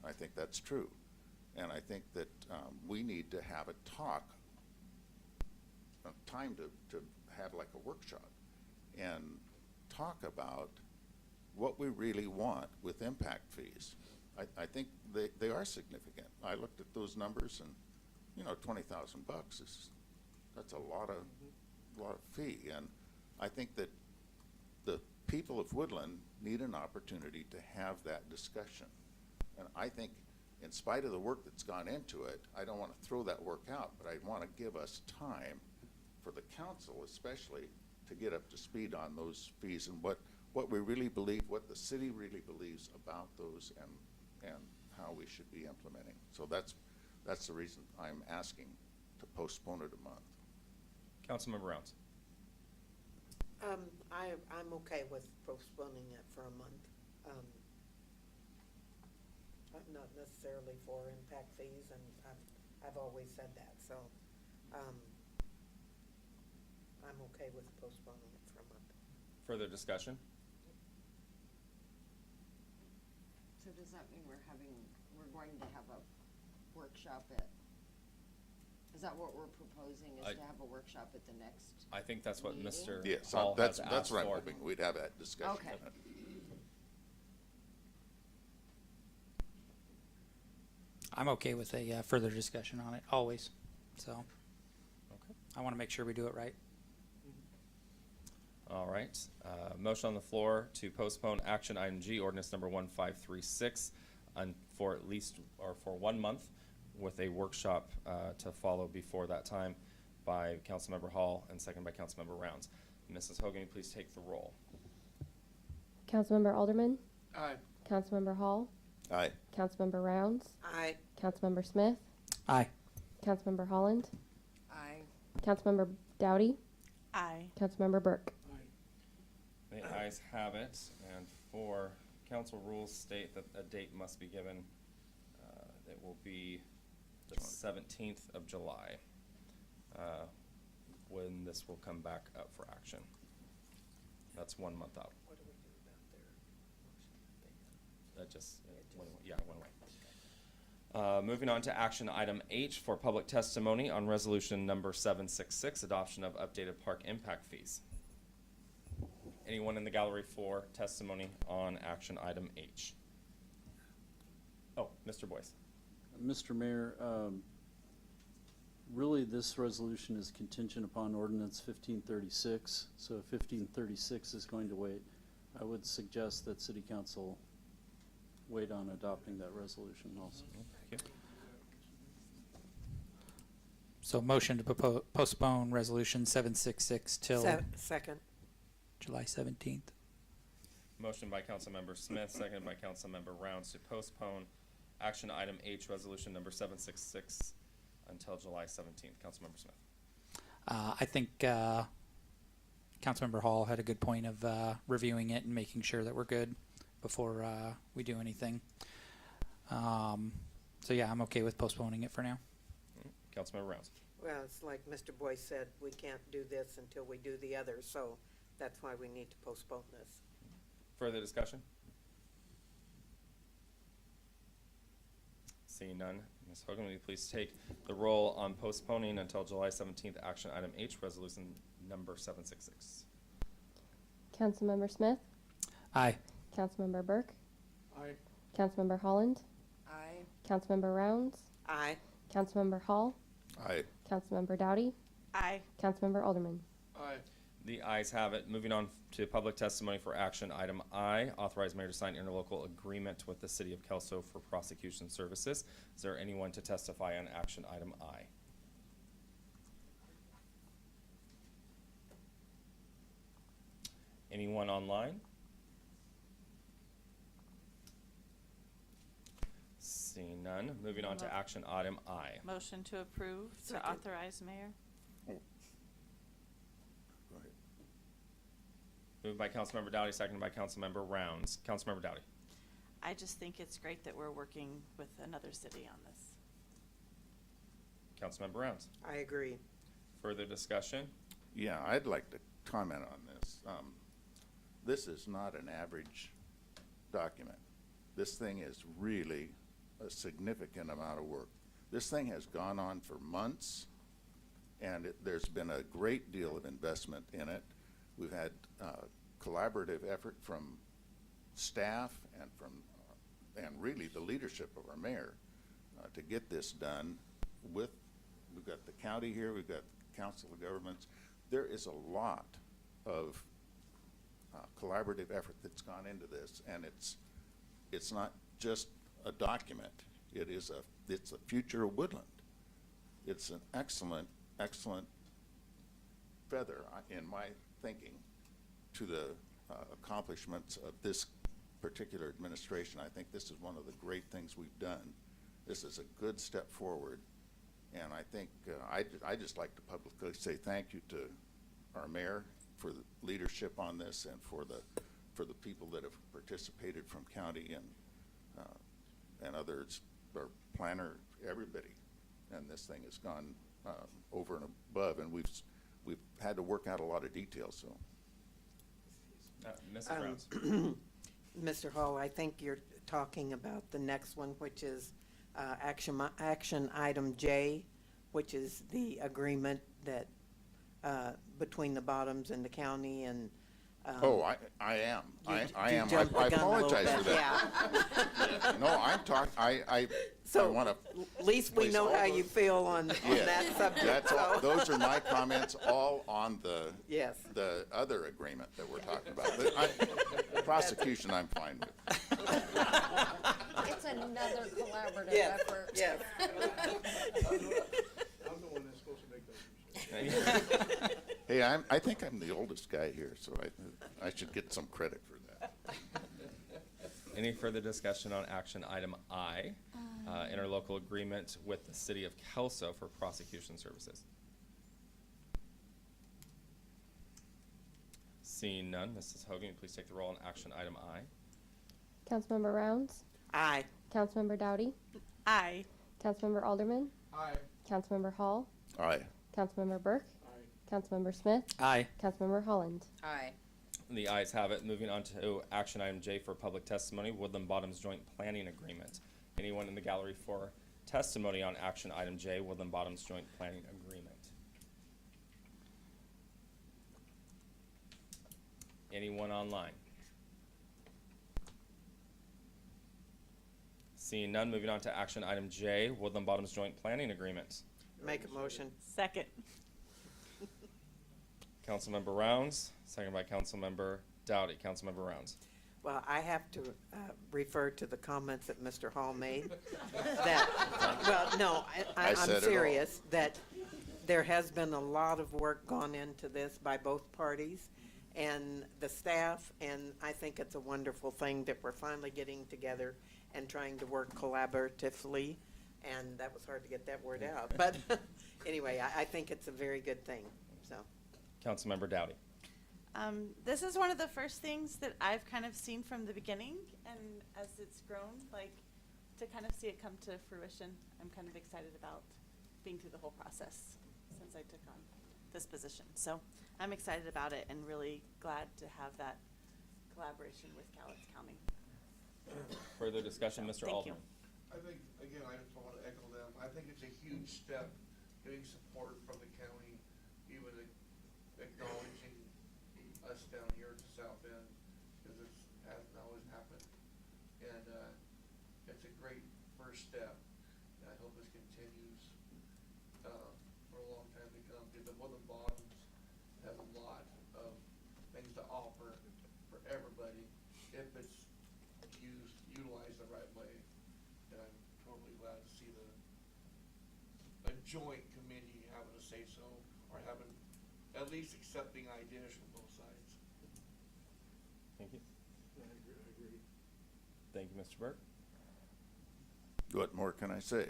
I think that's true. And I think that we need to have a talk, time to have like a workshop and talk about what we really want with impact fees. I think they are significant. I looked at those numbers and, you know, $20,000 that's a lot of lot of fee. And I think that the people of Woodland need an opportunity to have that discussion. And I think in spite of the work that's gone into it, I don't want to throw that work out, but I want to give us time for the council especially to get up to speed on those fees and what we really believe, what the city really believes about those and how we should be implementing. So that's the reason I'm asking to postpone it a month. Councilmember Rounds. I'm okay with postponing it for a month. I'm not necessarily for impact fees, and I've always said that, so, I'm okay with postponing it for a month. Further discussion? So does that mean we're going to have a workshop at, is that what we're proposing, is to have a workshop at the next? I think that's what meeting? Mr. Yes, Hall that's has asked what I'm for. hoping. We'd have that discussion. Okay. I'm okay with a further discussion on it, always. So Okay. I want to make sure we do it right. All right. Motion on the floor to postpone action item G, ordinance number 1536, for at least, or for 1 month, with a workshop to follow before that time by Councilmember Hall and second by Councilmember Rounds. Mrs. Hogan, please take the roll. Councilmember Alderman, Aye. Councilmember Hall, Aye. Councilmember Rounds, Aye. Councilmember Smith, Aye. Councilmember Holland, Aye. Councilmember Dowdy, Aye. Councilmember Burke. The ayes have it, and for council rules state that a date must be given. It will be the 17th of July, when this will come back up for action. That's 1 month out. What do we do about their motion? That just, went away. Moving on to action item H for public testimony on resolution number 766, adoption of updated park impact fees. Anyone in the gallery for testimony on action item H? Oh, Mr. Boyce. Mr. Mayor, really this resolution is contingent upon ordinance 1536. So if 1536 is going to wait, I would suggest that City Council wait on adopting that resolution also. Okay. So motion to postpone resolution 766 till Second. July 17th. Motion by Councilmember Smith, seconded by Councilmember Rounds to postpone action item H, resolution number 766, until July 17th. Councilmember Smith. I think Councilmember Hall had a good point of reviewing it and making sure that we're good before we do anything. So yeah, I'm okay with postponing it for now. Councilmember Rounds. Well, it's like Mr. Boyce said, we can't do this until we do the other, so that's why we need to postpone this. Further discussion? Seeing none, Ms. Hogan, will you please take the roll on postponing until July 17th action item H, resolution number 766? Councilmember Smith, Aye. Councilmember Burke, Aye. Councilmember Holland, Aye. Councilmember Rounds, Aye. Councilmember Hall, Aye. Councilmember Dowdy, Aye. Councilmember Alderman. Aye. The ayes have it. Moving on to public testimony for action item I, authorize mayor to sign interlocal agreement with the city of Kelso for prosecution services. Is there anyone to testify on action item I? Anyone online? Seeing none, moving on to action item I. Motion to approve, to Second. authorize mayor. Go ahead. Moved by Councilmember Dowdy, seconded by Councilmember Rounds. Councilmember Dowdy. I just think it's great that we're working with another city on this. Councilmember Rounds. I agree. Further discussion? Yeah, I'd like to comment on this. This is not an average document. This thing is really a significant amount of work. This thing has gone on for months, and there's been a great deal of investment in it. We've had collaborative effort from staff and and really the leadership of our mayor to get this done. We've got the county here, we've got the council of governments. there is a lot of collaborative effort that's gone into this, and it's not just a document. It's a future of Woodland. It's an excellent feather in my thinking to the accomplishments of this particular administration. I think this is one of the great things we've done. This is a good step forward, and I think I just like to publicly say thank you to our mayor for the leadership on this, and for the people that have participated from county and others, our planner, everybody. And this thing has gone over and above, and we've had to work out a lot of details. So, Mrs. Rounds. Mr. Hall, I think you're talking about the next one, which is action item J, which is the agreement that between the Bottoms and the county and. oh, I am. I am. jumped the I gun a little apologize bit, for that. yeah. No, I'm talking. I So, want to. at least we know how you feel on that subject. That's all, so. those are my comments, all on the Yes. the other agreement that we're talking about. But prosecution, I'm fine with. It's another collaborative Yes, effort. yes. I'm the one that's supposed to make those decisions. Hey, I think I'm the oldest guy here, so I should get some credit for that. Any further discussion on action item I, interlocal agreement with the city of Kelso for prosecution services? Seeing none, Mrs. Hogan, please take the roll on action item I. Councilmember Rounds, Aye. Councilmember Dowdy, Aye. Councilmember Alderman, Aye. Councilmember Hall, Aye. Councilmember Burke, Aye. Councilmember Smith, Aye. Councilmember Holland. Aye. The ayes have it. Moving on to action item J for public testimony, Woodland Bottoms Joint Planning Agreement. Anyone in the gallery for testimony on action item J, Woodland Bottoms Joint Planning Agreement? Anyone online? Seeing none, moving on to action item J, Woodland Bottoms Joint Planning Agreement. Make a motion. Second. Councilmember Rounds, second by Councilmember Dowdy. Councilmember Rounds. Well, I have to refer to the comments that Mr. Hall made. That, well, no, I said I'm it all. serious, that there has been a lot of work gone into this by both parties and the staff, and I think it's a wonderful thing that we're finally getting together and trying to work collaboratively, and that was hard to get that word out. But anyway, I think it's a very good thing, so. Councilmember Dowdy. This is one of the first things that I've kind of seen from the beginning, and as it's grown, like, to kind of see it come to fruition, I'm kind of excited about being through the whole process since I took on this position. So I'm excited about it and really glad to have that collaboration with Cowlitz County. Further discussion, Mr. Thank you. Alderman. I think, again, I just want to echo them. I think it's a huge step getting support from the county, even acknowledging us down here at the south end, because it hasn't always happened. And it's a great first step, and I hope this continues for a long time to come, because the Woodland Bottoms has a lot of things to offer for everybody if it's utilized the right way. And I'm totally glad to see a joint committee having a say so, or having, at least accepting ideas from both sides. Thank you. I agree. Thank you, Mr. Burke. What more can I say?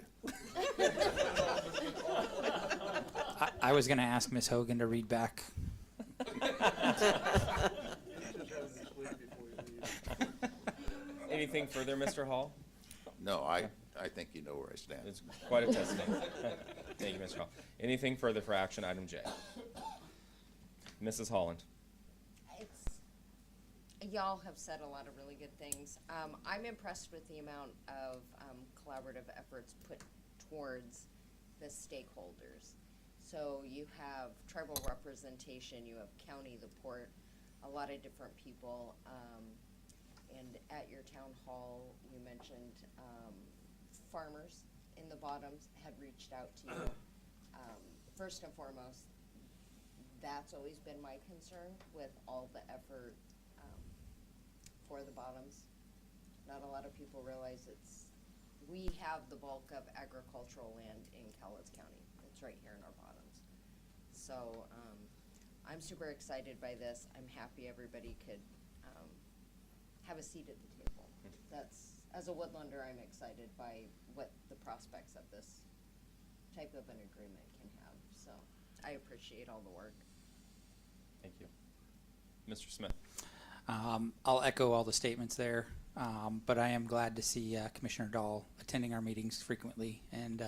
I was going to ask Ms. Hogan to read back. Anything further, Mr. Hall? No, I think you know where I stand. It's quite a testing. Thank you, Mr. Hall. Anything further for action item J? Mrs. Holland. Y'all have said a lot of really good things. I'm impressed with the amount of collaborative efforts put towards the stakeholders. So you have tribal representation, you have county, the port, a lot of different people. And at your town hall, you mentioned farmers in the Bottoms had reached out to you. First and foremost, that's always been my concern with all the effort, for the bottoms. Not a lot of people realize we have the bulk of agricultural land in Cowlitz County. It's right here in our bottoms. So, I'm super excited by this. I'm happy everybody could, have a seat at the table. That's, as a woodlander, I'm excited by what the prospects of this type of an agreement can have. So, I appreciate all the work. Thank you. Mr. Smith. I'll echo all the statements there, but I am glad to see Commissioner Dahl attending our meetings frequently and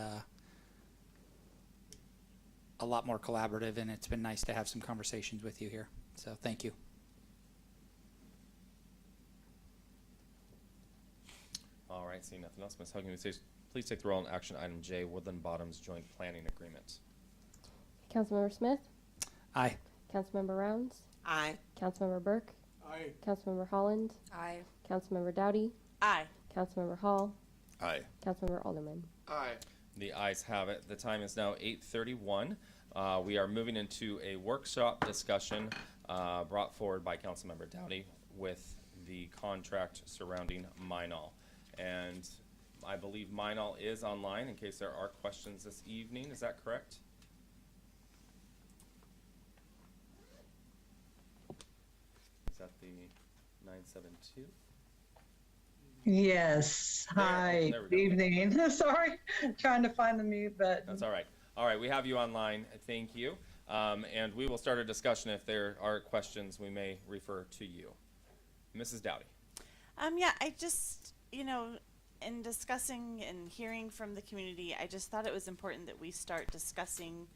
a lot more collaborative, and it's been nice to have some conversations with you here. So thank you. All right, seeing nothing else, Ms. Huggins, please take the roll on action item J, Woodland Bottoms Joint Planning Agreement. Councilmember Smith, Aye. Councilmember Rounds, Aye. Councilmember Burke, Aye. Councilmember Holland, Aye. Councilmember Dowdy, Aye. Councilmember Hall, Aye. Councilmember Alderman. Aye. The ayes have it. The time is now 8:31. We are moving into a workshop discussion brought forward by Councilmember Dowdy with the contract surrounding Minol. And I believe Minol is online in case there are questions this evening. Is that correct? Is that the 972? Yes. Hi. there we Good go. evening. Sorry, trying to find the mute button. That's all right. All right, we have you online. Thank you. And we will start a discussion. If there are questions, we may refer to you. Mrs. Dowdy. Yeah, I just, in discussing and hearing from the community, I just thought it was important that we start discussing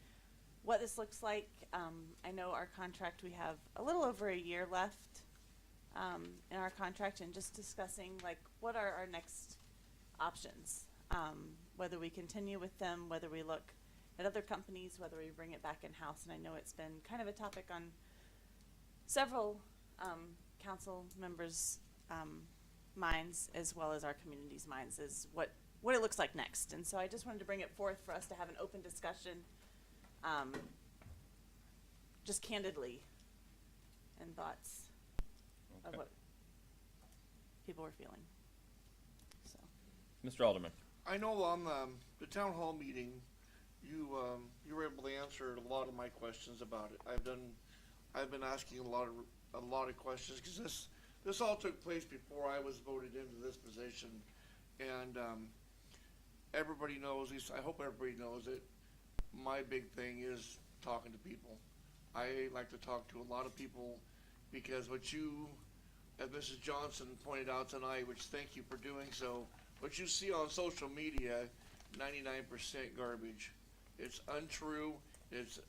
what this looks like. I know our contract, we have a little over a year left in our contract, and just discussing like what are our next options, whether we continue with them, whether we look at other companies, whether we bring it back in-house. And I know it's been kind of a topic on several council members' minds, as well as our community's minds, is what it looks like next. And so I just wanted to bring it forth for us to have an open discussion, just candidly, and thoughts of what people were feeling. So, Mr. Alderman. I know on the town hall meeting, you were able to answer a lot of my questions about it. I've been asking a lot of questions because this all took place before I was voted into this position, and everybody knows. At least I hope everybody knows it. My big thing is talking to people. I like to talk to a lot of people because what you, as Mrs. Johnson pointed out tonight, which thank you for doing so, what you see on social media, 99% garbage. It's untrue. It's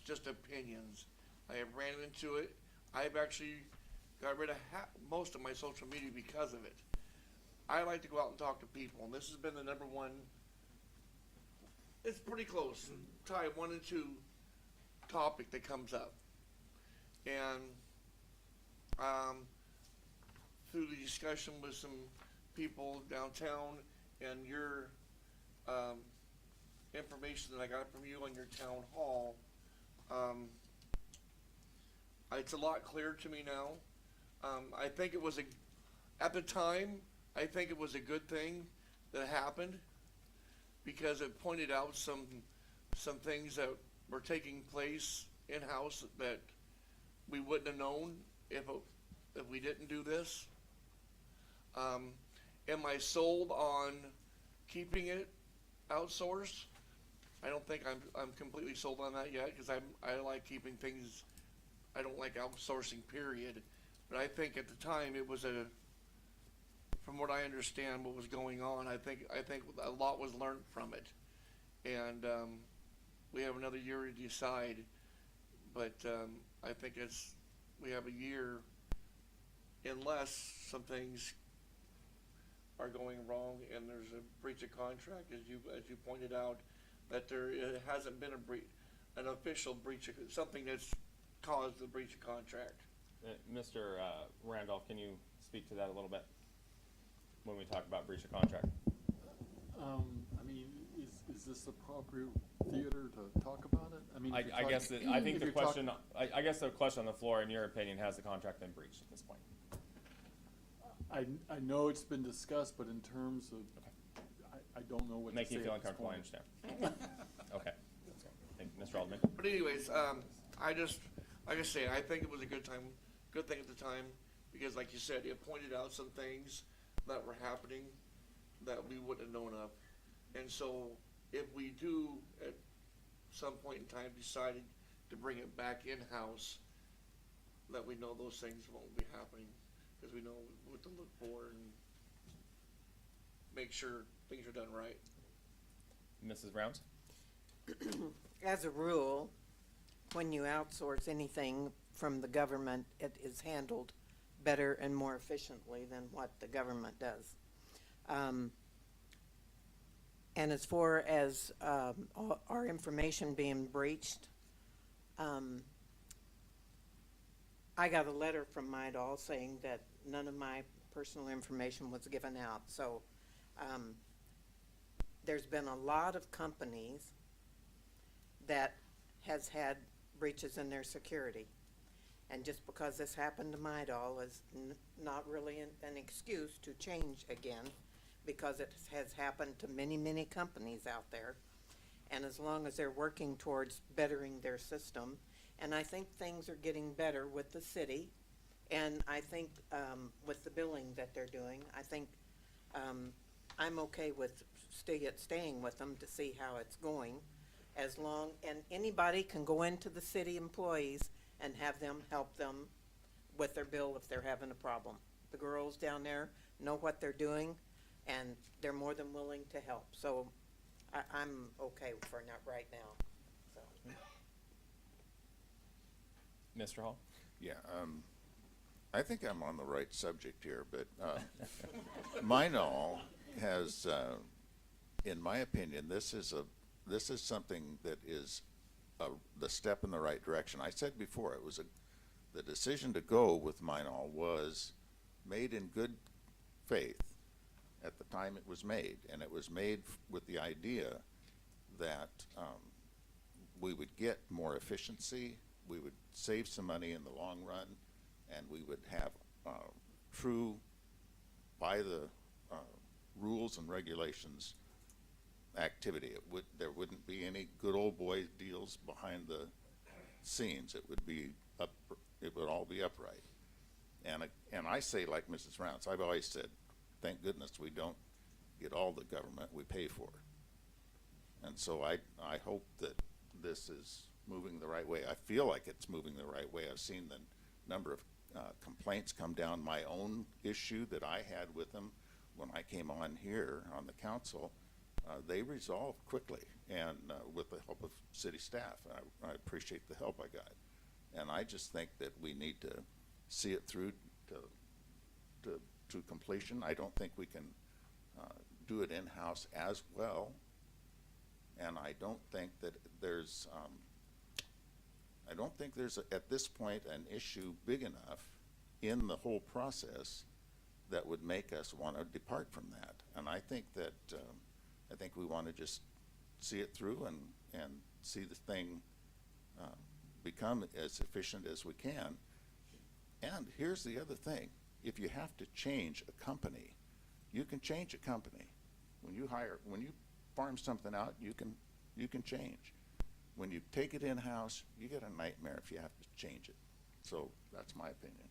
just opinions. I have ran into it. I've actually got rid of most of my social media because of it. I like to go out and talk to people, and this has been the number one. It's pretty close. Tie 1 and 2 topic that comes up, and through the discussion with some people downtown and your information that I got from you on your town hall, it's a lot clearer to me now. I think it was at the time, I think it was a good thing that happened because it pointed out some things that were taking place in-house that we wouldn't have known if we didn't do this. Am I sold on keeping it outsourced? I don't think I'm completely sold on that yet because I like keeping things. I don't like outsourcing, period. But I think at the time it was from what I understand, what was going on. I think a lot was learned from it, and we have another year to decide. But I think we have a year, unless some things are going wrong and there's a breach of contract, as you pointed out, that there hasn't been an official breach of something that's caused the breach of contract. Mr. Randolph, can you speak to that a little bit when we talk about breach of contract? I mean, Is this the appropriate theater to talk about it? I mean, if I you're guess talking- I think if the you're question. I guess the question on the floor, in your opinion, has the contract been breached at this point? I know it's been discussed, but in terms of, I don't know what to say. Making you feel at this uncomfortable, I point. understand. Okay. That's good. Thank you. Mr. Alderman. But anyways, I just, like I say, I think it was a good thing at the time, because like you said, it pointed out some things that were happening that we wouldn't have known of. And so if we do at some point in time decided to bring it back in-house, that we know those things won't be happening, because we know what to look for and make sure things are done right. Mrs. Rounds. As a rule, when you outsource anything from the government, it is handled better and more efficiently than what the government does. And as far as our information being breached, I got a letter from Midall saying that none of my personal information was given out. So there's been a lot of companies that has had breaches in their security. And just because this happened to Midall is not really an excuse to change again, because it has happened to many, many companies out there. And as long as they're working towards bettering their system, and I think things are getting better with the city, and I think with the billing that they're doing, I think I'm okay with staying with them to see how it's going. As long, and anybody can go into the city employees and have them help them with their bill if they're having a problem. The girls down there know what they're doing, and they're more than willing to help. So I'm okay for not right now. So. Mr. Hall. Yeah, I think I'm on the right subject here, but Minol has, in my opinion, this is something that is the step in the right direction. I said before, it was the decision to go with Minol was made in good faith at the time it was made, and it was made with the idea that we would get more efficiency, we would save some money in the long run, and we would have true, by the rules and regulations activity. There wouldn't be any good old boy deals behind the scenes. It would all be upright. And I say, like Mrs. Rounds, I've always said, thank goodness we don't get all the government we pay for. And so I hope that this is moving the right way. I feel like it's moving the right way. I've seen the number of complaints come down. My own issue that I had with them when I came on here on the council, they resolved quickly, and with the help of city staff. I appreciate the help I got. And I just think that we need to see it through to completion. I don't think we can do it in-house as well. And I don't think that there's at this point an issue big enough in the whole process that would make us want to depart from that. And I think that I think we want to just see it through and see the thing become as efficient as we can. And here's the other thing. If you have to change a company, you can change a company. When you farm something out, you can change. When you take it in-house, you get a nightmare if you have to change it. So that's my opinion.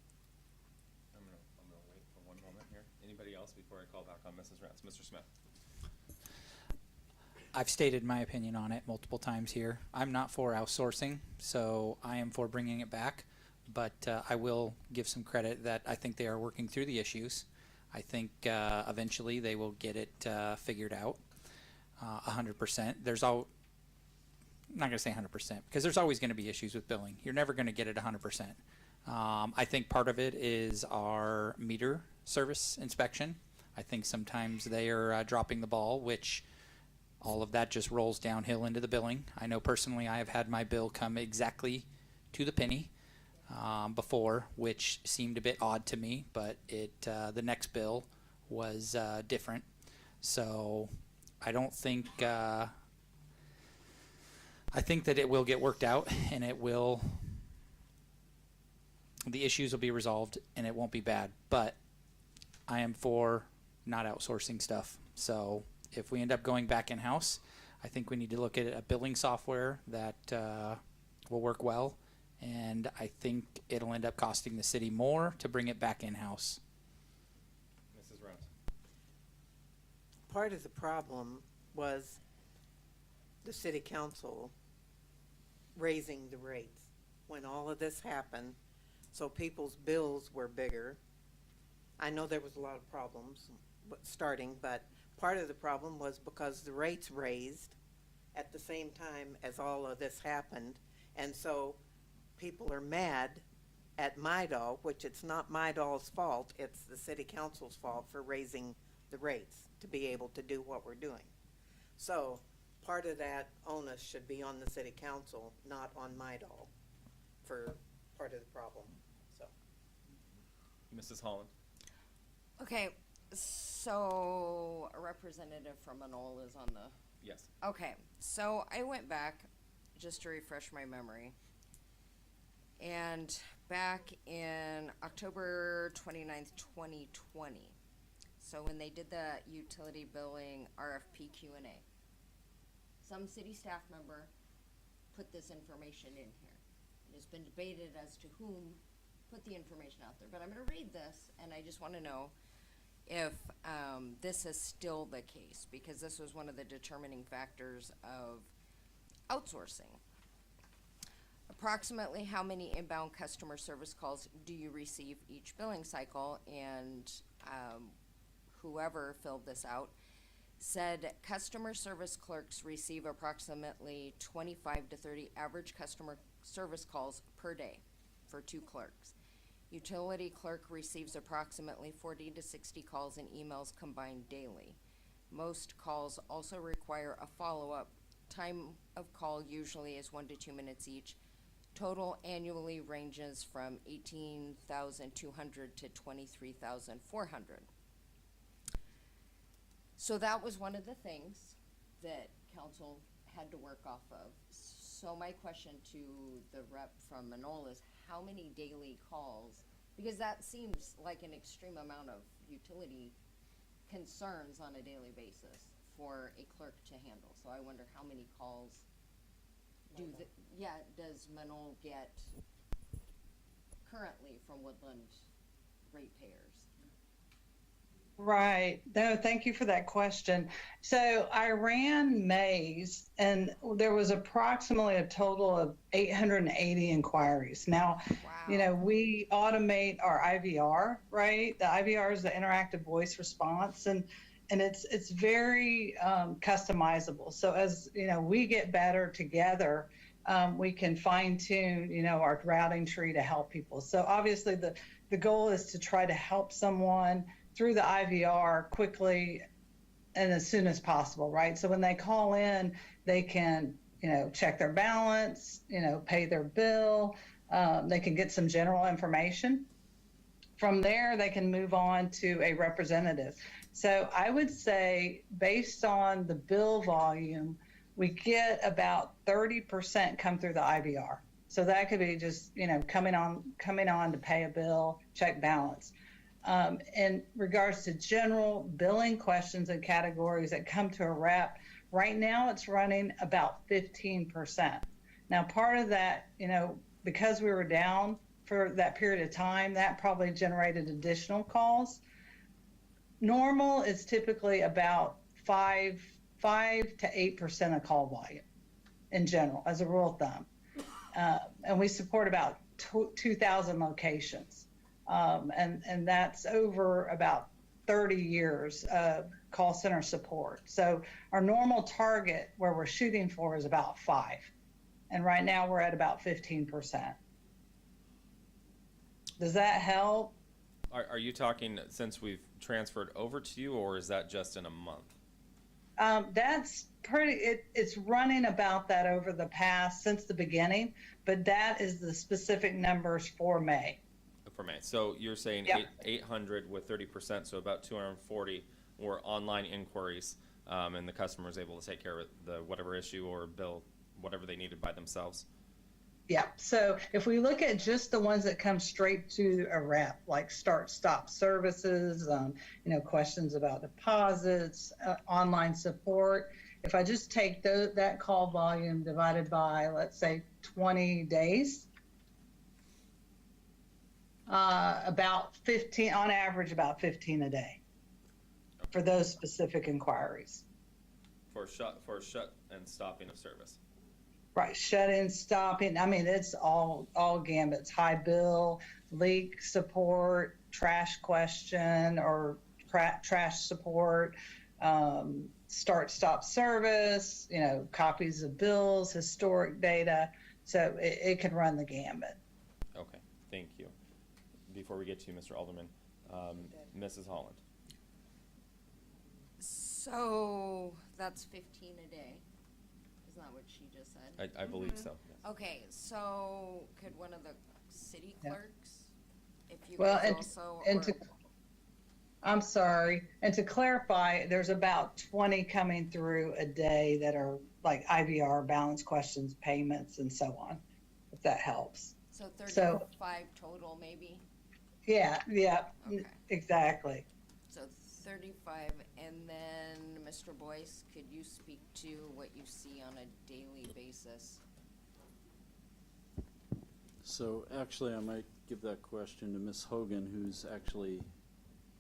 I'm gonna wait for one moment here. Anybody else before I call back on Mrs. Rounds? Mr. Smith. I've stated my opinion on it multiple times here. I'm not for outsourcing, so I am for bringing it back. But I will give some credit that I think they are working through the issues. I think eventually they will get it figured out 100%. I'm not going to say 100% because there's always going to be issues with billing. You're never going to get it 100%. I think part of it is our meter service inspection. I think sometimes they are dropping the ball, which all of that just rolls downhill into the billing. I know personally I have had my bill come exactly to the penny before, which seemed a bit odd to me, but the next bill was different. So I don't think, I think that it will get worked out, and the issues will be resolved, and it won't be bad. But I am for not outsourcing stuff. So if we end up going back in-house, I think we need to look at a billing software that will work well, and I think it'll end up costing the city more to bring it back in-house. Mrs. Rounds. Part of the problem was the city council raising the rates when all of this happened, so people's bills were bigger. I know there was a lot of problems starting, but part of the problem was because the rates raised at the same time as all of this happened, and so people are mad at MIDAL, which it's not MIDAL's fault, it's the city council's fault for raising the rates to be able to do what we're doing. So part of that onus should be on the city council, not on MIDAL, for part of the problem, so. Mrs. Holland. Okay, so a representative from Manol is on the. Yes. Okay, so I went back just to refresh my memory. And back in October 29th, 2020, so when they did the utility billing RFP Q&A, some city staff member put this information in here. It has been debated as to whom put the information out there, but I'm going to read this, and I just want to know if this is still the case, because this was one of the determining factors of outsourcing. Approximately how many inbound customer service calls do you receive each billing cycle? And whoever filled this out said customer service clerks receive approximately 25 to 30 average customer service calls per day for 2 clerks. Utility clerk receives approximately 40 to 60 calls and emails combined daily. Most calls also require a follow-up. Time of call usually is 1 to 2 minutes each. Total annually ranges from 18,200 to 23,400. So that was one of the things that council had to work off of. So my question to the rep from Manol is how many daily calls, because that seems like an extreme amount of utility concerns on a daily basis for a clerk to handle. So I wonder how many calls does Manol get currently from Woodland ratepayers? Right. No, thank you for that question. So I ran Maze, and there was approximately a total of 880 inquiries. Now, you know, we automate our IVR, right? The IVR is the interactive voice response, and it's very customizable. So as you know, we get better together. We can fine tune, you know, our routing tree to help people. So obviously the goal is to try to help someone through the IVR quickly and as soon as possible, right? So when they call in, they can, you know, check their balance, you know, pay their bill. They can get some general information. From there, they can move on to a representative. So I would say based on the bill volume, we get about 30% come through the IVR. So that could be just, you know, coming on to pay a bill, check balance. In regards to general billing questions and categories that come to a rep, right now it's running about 15%. Now, part of that, you know, because we were down for that period of time, that probably generated additional calls. Normal is typically about 5 to 8% of call volume in general, as a rule of thumb. And we support about 2,000 locations. And that's over about 30 years of call center support. So our normal target where we're shooting for is about 5. And right now we're at about 15%. Does that help? Are you talking since we've transferred over to you, or is that just in a month? That's it's running about that over the past, since the beginning, but that is the specific numbers for May. For May. So you're saying Yep. 800 with 30%, so about 240 were online inquiries. and the customer was able to take care of the whatever issue or bill whatever they needed by themselves. Yeah, so if we look at just the ones that come straight to a rep, like start-stop services, questions about deposits, online support, if I just take that call volume divided by, let's say, 20 days, about 15, on average, about 15 a day for those specific inquiries. For shut and stopping of service. Right, shut in, stopping. I mean, it's all gambits. High bill, leak support, trash question or trash support, start stop service. Copies of bills, historic data. So it can run the gambit. Okay, thank you. Before we get to you, Mr. Alderman, Mrs. Holland. So that's 15 a day. Isn't that what she just said? I believe so. Yes. Okay, so could one of the city clerks, if you Well, guys and, also, and or- to, I'm sorry, and to clarify, there's about 20 coming through a day that are like IVR, balance questions, payments, and so on, if that helps. so 35 total maybe? Yeah, Okay. exactly. So 35, and then Mr. Boyce, could you speak to what you see on a daily basis? So actually, I might give that question to Ms. Hogan, who's actually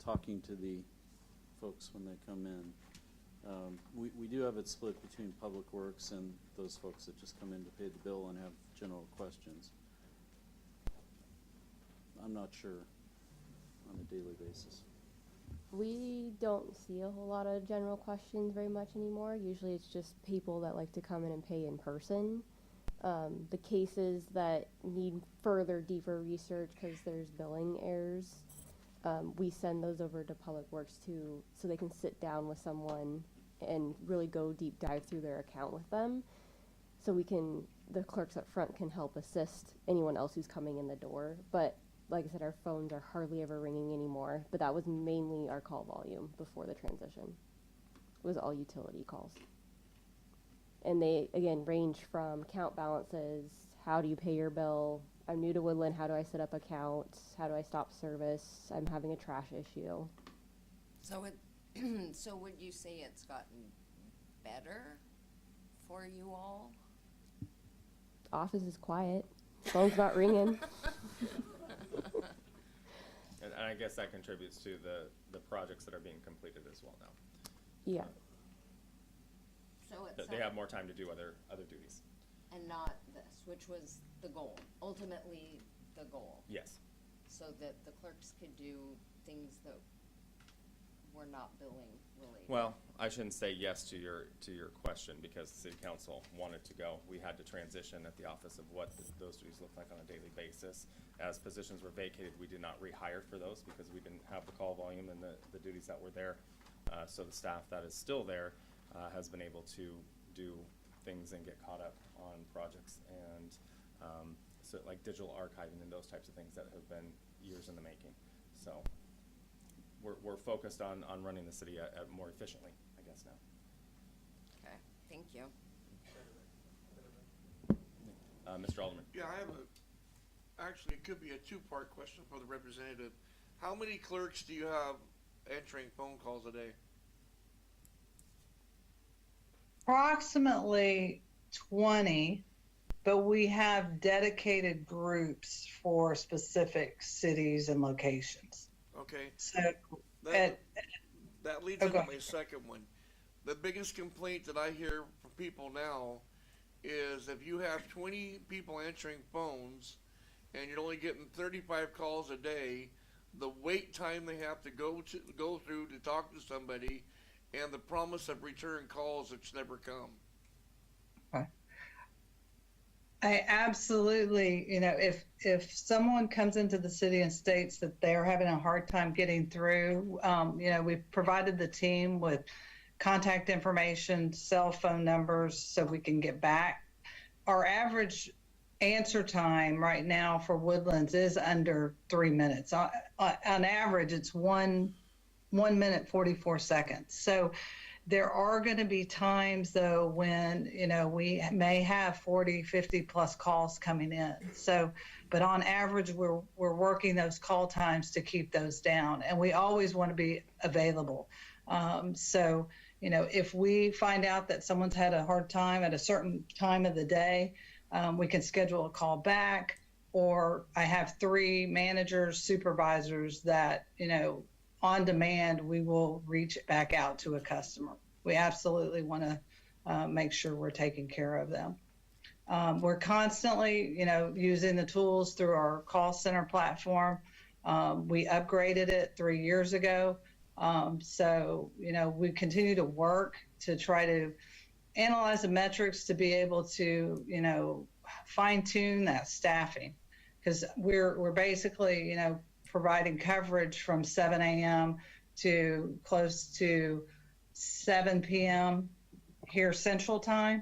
talking to the folks when they come in. We do have it split between Public Works and those folks that just come in to pay the bill and have general questions. I'm not sure on a daily basis. We don't see a whole lot of general questions very much anymore. Usually it's just people that like to come in and pay in person. The cases that need further, deeper research because there's billing errors, we send those over to Public Works so they can sit down with someone and really go deep dive through their account with them. So the clerks up front can help assist anyone else who's coming in the door. But like I said, our phones are hardly ever ringing anymore, but that was mainly our call volume before the transition. It was all utility calls. And they, again, range from account balances, how do you pay your bill, I'm new to Woodland, how do I set up accounts, how do I stop service, I'm having a trash issue. So so would you say it's gotten better for you all? Office is quiet, phone's not ringing. And I guess that contributes to the projects that are being completed as well now. Yeah. So it's They have more time to do other duties. and not this, which was the goal, ultimately the goal. Yes. So that the clerks could do things that were not billing related. Well, I shouldn't say yes to your question because the city council wanted to go. We had to transition at the office of what those duties look like on a daily basis. As positions were vacated, we did not rehire for those because we didn't have the call volume and the duties that were there. So the staff that is still there has been able to do things and get caught up on projects and so like digital archiving and those types of things that have been years in the making. So we're focused on running the city at more efficiently, I guess, now. Okay, thank you. Mr. Alderman. Yeah, actually, it could be a two-part question for the representative. How many clerks do you have answering phone calls a day? Approximately 20, but we have dedicated groups for specific cities and locations. Okay. So That leads Okay. into my second one. The biggest complaint that I hear from people now is if you have 20 people answering phones and you're only getting 35 calls a day, the wait time they have to go through to talk to somebody and the promise of return calls that's never come. I absolutely, if someone comes into the city and states that they're having a hard time getting through, we've provided the team with contact information, cell phone numbers, so we can get back. Our average answer time right now for Woodlands is under 3 minutes. On average, it's 1 minute, 44 seconds. So There are going to be times though when, we may have 40, 50 plus calls coming in. So, but on average, we're working those call times to keep those down, and we always want to be available. So, if we find out that someone's had a hard time at a certain time of the day, we can schedule a call back, or I have 3 managers, supervisors that, on demand, we will reach back out to a customer. We absolutely want to make sure we're taking care of them. We're constantly, using the tools through our call center platform. We upgraded it 3 years ago. So, we continue to work to try to analyze the metrics to be able to, fine tune that staffing, because we're basically, providing coverage from 7 a.m. to close to 7 p.m. here Central Time.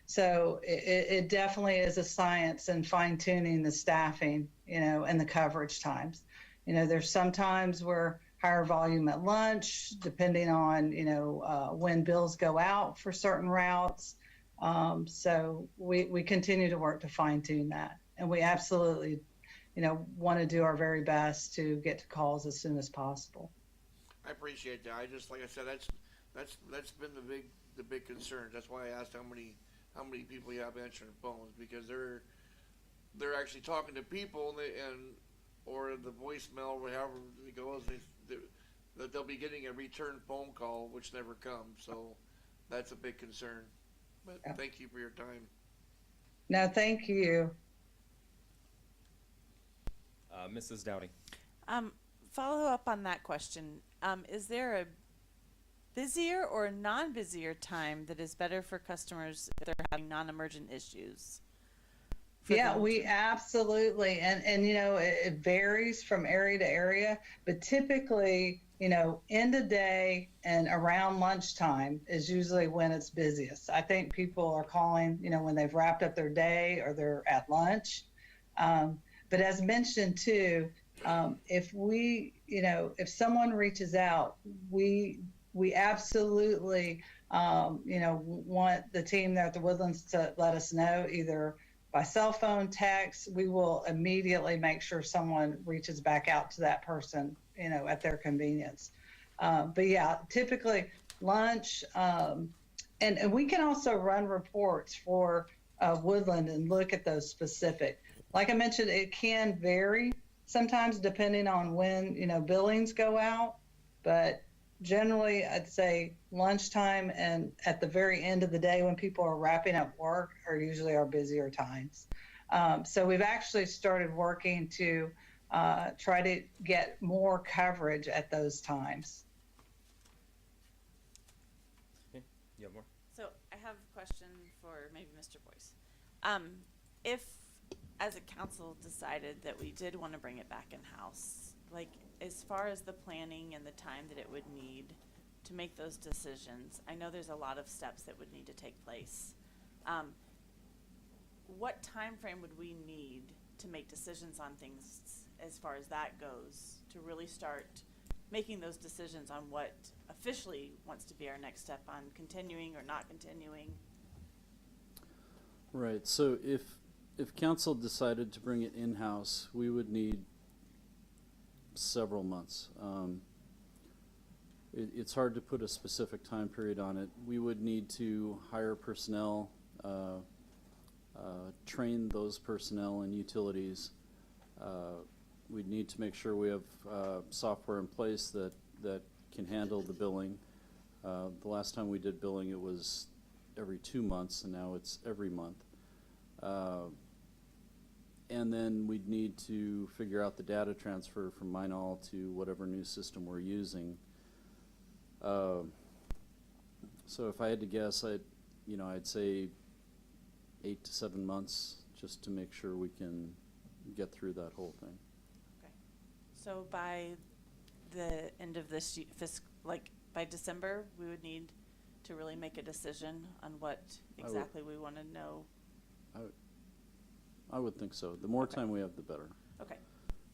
So it definitely is a science in fine tuning the staffing, and the coverage times. There's some times where higher volume at lunch, depending on, when bills go out for certain routes. So we continue to work to fine tune that. And we absolutely, want to do our very best to get to calls as soon as possible. I appreciate that. Like I said, that's been the big concern. That's why I asked how many people you have answering phones, because they're actually talking to people or the voicemail, however it goes, that they'll be getting a return phone call, which never comes. So that's a big concern. But thank you for your time. No, thank you. Mrs. Dowdy. Follow up on that question. Is there a busier or a non-busier time that is better for customers if they're having non-emergent issues? Yeah, we absolutely, and it varies from area to area, but typically, end of day and around lunchtime is usually when it's busiest. I think people are calling, when they've wrapped up their day or they're at lunch. But as mentioned too, if if someone reaches out, we absolutely, want the team there at the Woodlands to let us know, either by cell phone, text. We will immediately make sure someone reaches back out to that person, at their convenience. But yeah, typically lunch, and we can also run reports for Woodland and look at those specific. Like I mentioned, it can vary sometimes depending on when, billings go out, but generally I'd say lunchtime and at the very end of the day when people are wrapping up work are usually our busier times. So we've actually started working to try to get more coverage at those times. Okay. You have more? So I have a question for maybe Mr. Boyce. If, as a council, decided that we did want to bring it back in-house, like as far as the planning and the time that it would need to make those decisions, I know there's a lot of steps that would need to take place. What time frame would we need to make decisions on things as far as that goes, to really start making those decisions on what officially wants to be our next step on continuing or not continuing? Right. So if council decided to bring it in-house, we would need several months. It's hard to put a specific time period on it. We would need to hire personnel, train those personnel and utilities. We'd need to make sure we have software in place that can handle the billing. The last time we did billing, it was every 2 months, and now it's every month. And then we'd need to figure out the data transfer from Minol to whatever new system we're using. So if I had to guess, I'd say 8 to 7 months just to make sure we can get through that whole thing. Okay. So by the end of this by December, we would need to really make a decision on what exactly we want to know. I would think so. The more time we have, the better. Okay.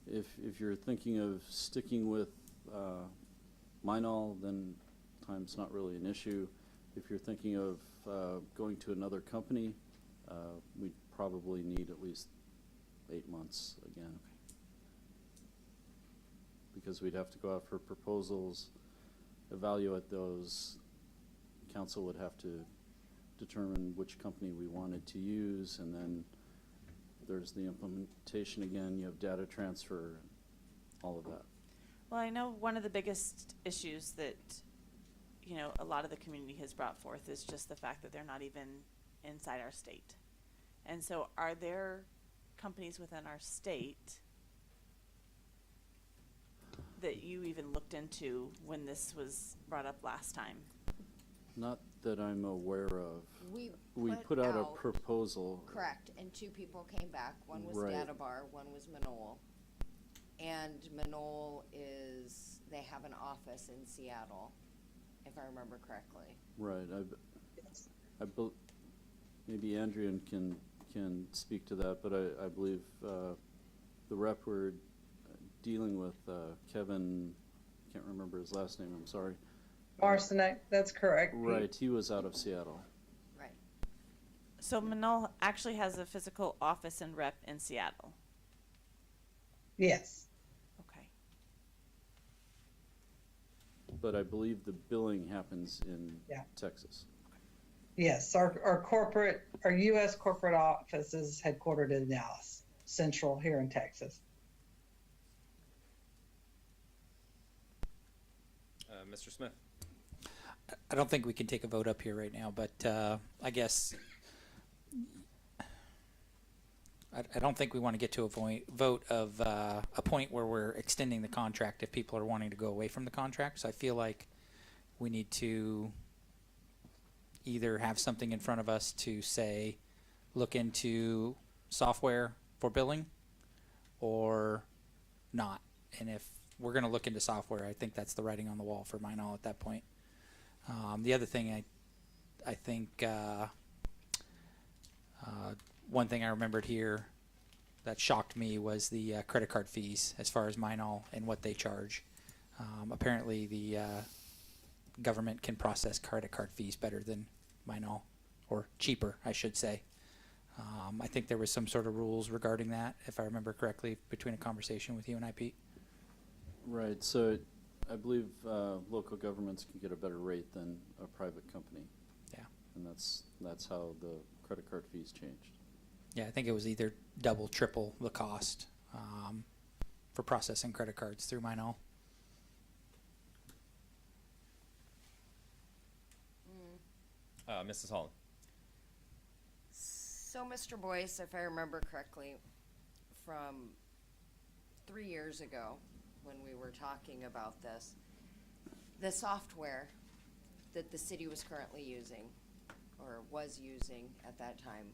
If you're thinking of sticking with Minol, then time's not really an issue. If you're thinking of going to another company, we'd probably need at least 8 months again. Because we'd have to go out for proposals, evaluate those. Council would have to determine which company we wanted to use, and then there's the implementation again. You have data transfer, all of that. Well, I know one of the biggest issues that, you know, a lot of the community has brought forth is just the fact that they're not even inside our state. And so are there companies within our state that you even looked into when this was brought up last time? Not that I'm aware of. We put out a proposal. Correct, and 2 people came back. One was Right. Databar, one was Manol. And Manol they have an office in Seattle, if I remember correctly. Right. Maybe Andrian can speak to that, but I believe the rep we're dealing with, Kevin, can't remember his last name, I'm sorry. Marcinek, that's correct. Right, he was out of Seattle. Right. So Manol actually has a physical office and rep in Seattle. Yes. Okay. But I believe the billing happens in Yeah. Texas. Yes, our U.S. corporate office is headquartered in Dallas, Central here in Texas. Mr. Smith. I don't think we can take a vote up here right now, but I guess I don't think we want to get to a vote of a point where we're extending the contract if people are wanting to go away from the contract. So I feel like we need to either have something in front of us to say, look into software for billing, or not. And if we're going to look into software, I think that's the writing on the wall for mine all at that point. The other thing I think one thing I remembered here that shocked me was the credit card fees as far as Minol and what they charge. Apparently the government can process credit card fees better than Minol, or cheaper, I should say. I think there was some sort of rules regarding that, if I remember correctly, between a conversation with you and I, Pete. Right, so I believe local governments can get a better rate than a private company. Yeah. And that's how the credit card fees changed. Yeah, I think it was either double, triple the cost for processing credit cards through Minol. Mrs. Holland. So, Mr. Boyce, if I remember correctly, from 3 years ago, when we were talking about this, the software that the city was currently using, or was using at that time,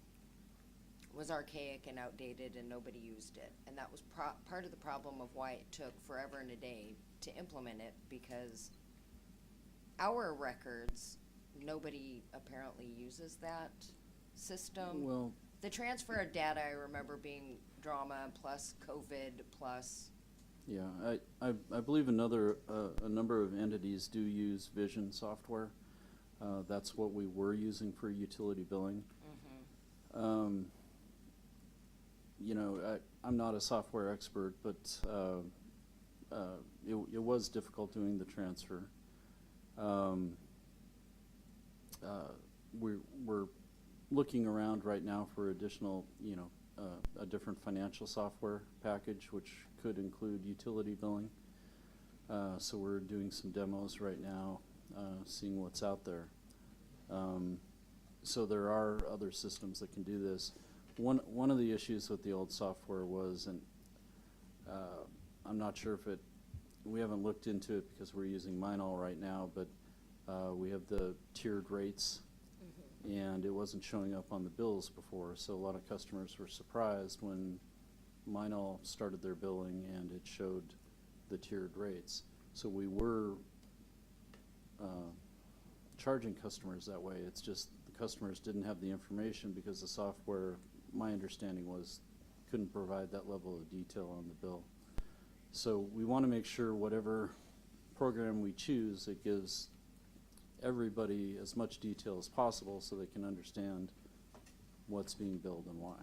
was archaic and outdated, and nobody used it. And that was part of the problem of why it took forever and a day to implement it, because our records, nobody apparently uses that system. Well, The transfer of data, I remember being drama plus COVID plus. yeah, I believe a number of entities do use Vision software. That's what we were using for utility billing. You know, I'm not a software expert, but it was difficult doing the transfer. We're looking around right now for additional, you know, a different financial software package, which could include utility billing. So we're doing some demos right now, seeing what's out there. So there are other systems that can do this. One of the issues with the old software was, and I'm not sure if we haven't looked into it because we're using Minol right now, but we have the tiered rates, and it wasn't showing up on the bills before, so a lot of customers were surprised when Minol started their billing and it showed the tiered rates. So we were charging customers that way. It's just the customers didn't have the information because the software, my understanding was, couldn't provide that level of detail on the bill. So we want to make sure whatever program we choose, it gives everybody as much detail as possible so they can understand what's being billed and why.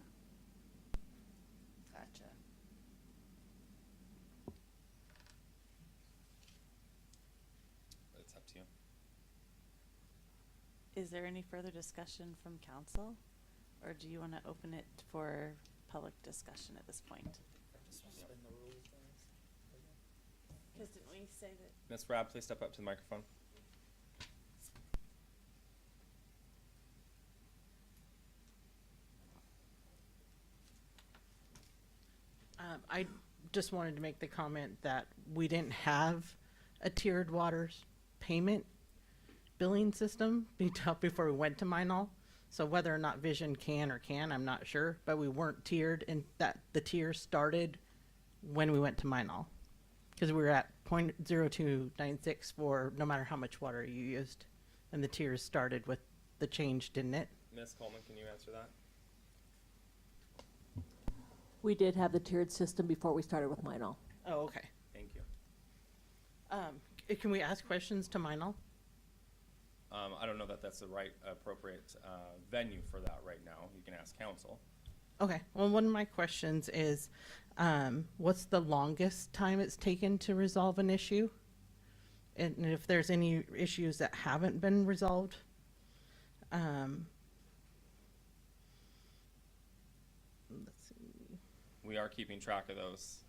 Gotcha. It's up to you. Is there any further discussion from council? Or do you want to open it for public discussion at this point? Because didn't we say that? Ms. Rab, please step up to the microphone. I just wanted to make the comment that we didn't have a tiered water payment billing system before we went to Minol. So whether or not Vision can or can, I'm not sure, but we weren't tiered, and that the tier started when we went to Minol. Because we were at 0.0296 for no matter how much water you used. And the tiers started with the change, didn't it? Ms. Coleman, can you answer that? We did have the tiered system before we started with Minol. Oh, okay. Thank you. Can we ask questions to Minol? I don't know that that's the right appropriate venue for that right now. You can ask council. Okay. Well, one of my questions is, what's the longest time it's taken to resolve an issue? And if there's any issues that haven't been resolved? Let's see. We are keeping track of those.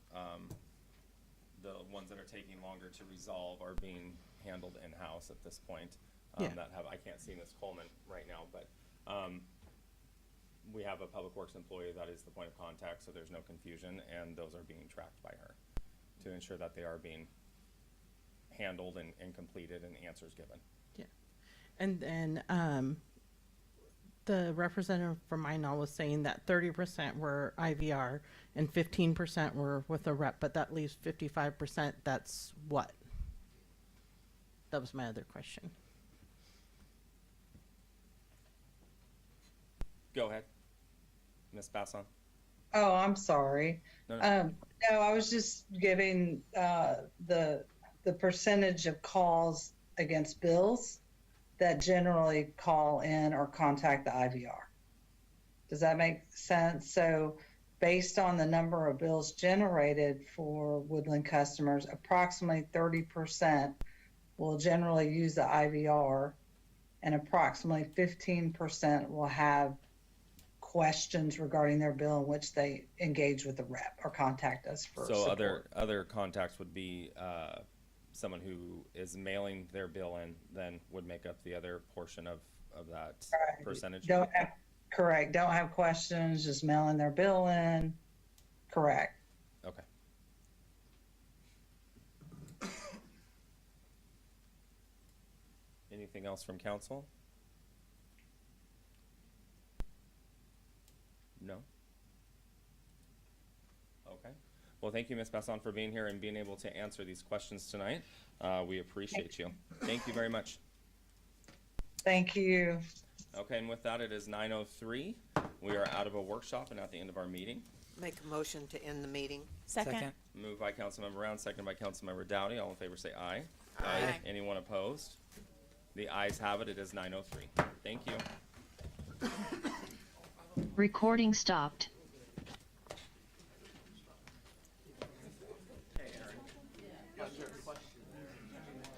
The ones that are taking longer to resolve are being handled in-house at this point. Yeah. I can't see Ms. Coleman right now, but we have a public works employee that is the point of contact, so there's no confusion, and those are being tracked by her to ensure that they are being handled and completed and answers given. Yeah. And then the representative from Minol was saying that 30% were IVR and 15% were with a rep, but that leaves 55%. That's what? That was my other question. Go ahead, Ms. Basson. Oh, I'm sorry. No, No, I was just giving the percentage of calls against bills that generally call in or contact the IVR. Does that make sense? So based on the number of bills generated for Woodland customers, approximately 30% will generally use the IVR, and approximately 15% will have questions regarding their bill in which they engage with the rep or contact us for So support. other contacts would be someone who is mailing their bill in, then would make up the other portion of that Right. percentage. Correct. Don't have questions, just mailing their bill in. Correct. Okay. Anything else from council? No? Okay. Well, thank you, Ms. Basson, for being here and being able to answer these questions tonight. We appreciate you. Thank you very much. Thank you. Okay, and with that, it is 9:03. We are out of a workshop and at the end of our meeting. Make a motion to end the meeting. Second. Moved by Councilmember Round, seconded by Councilmember Dowdy. All in favor say aye. Aye. Anyone opposed? The ayes have it. It is 9:03. Thank you. Recording stopped.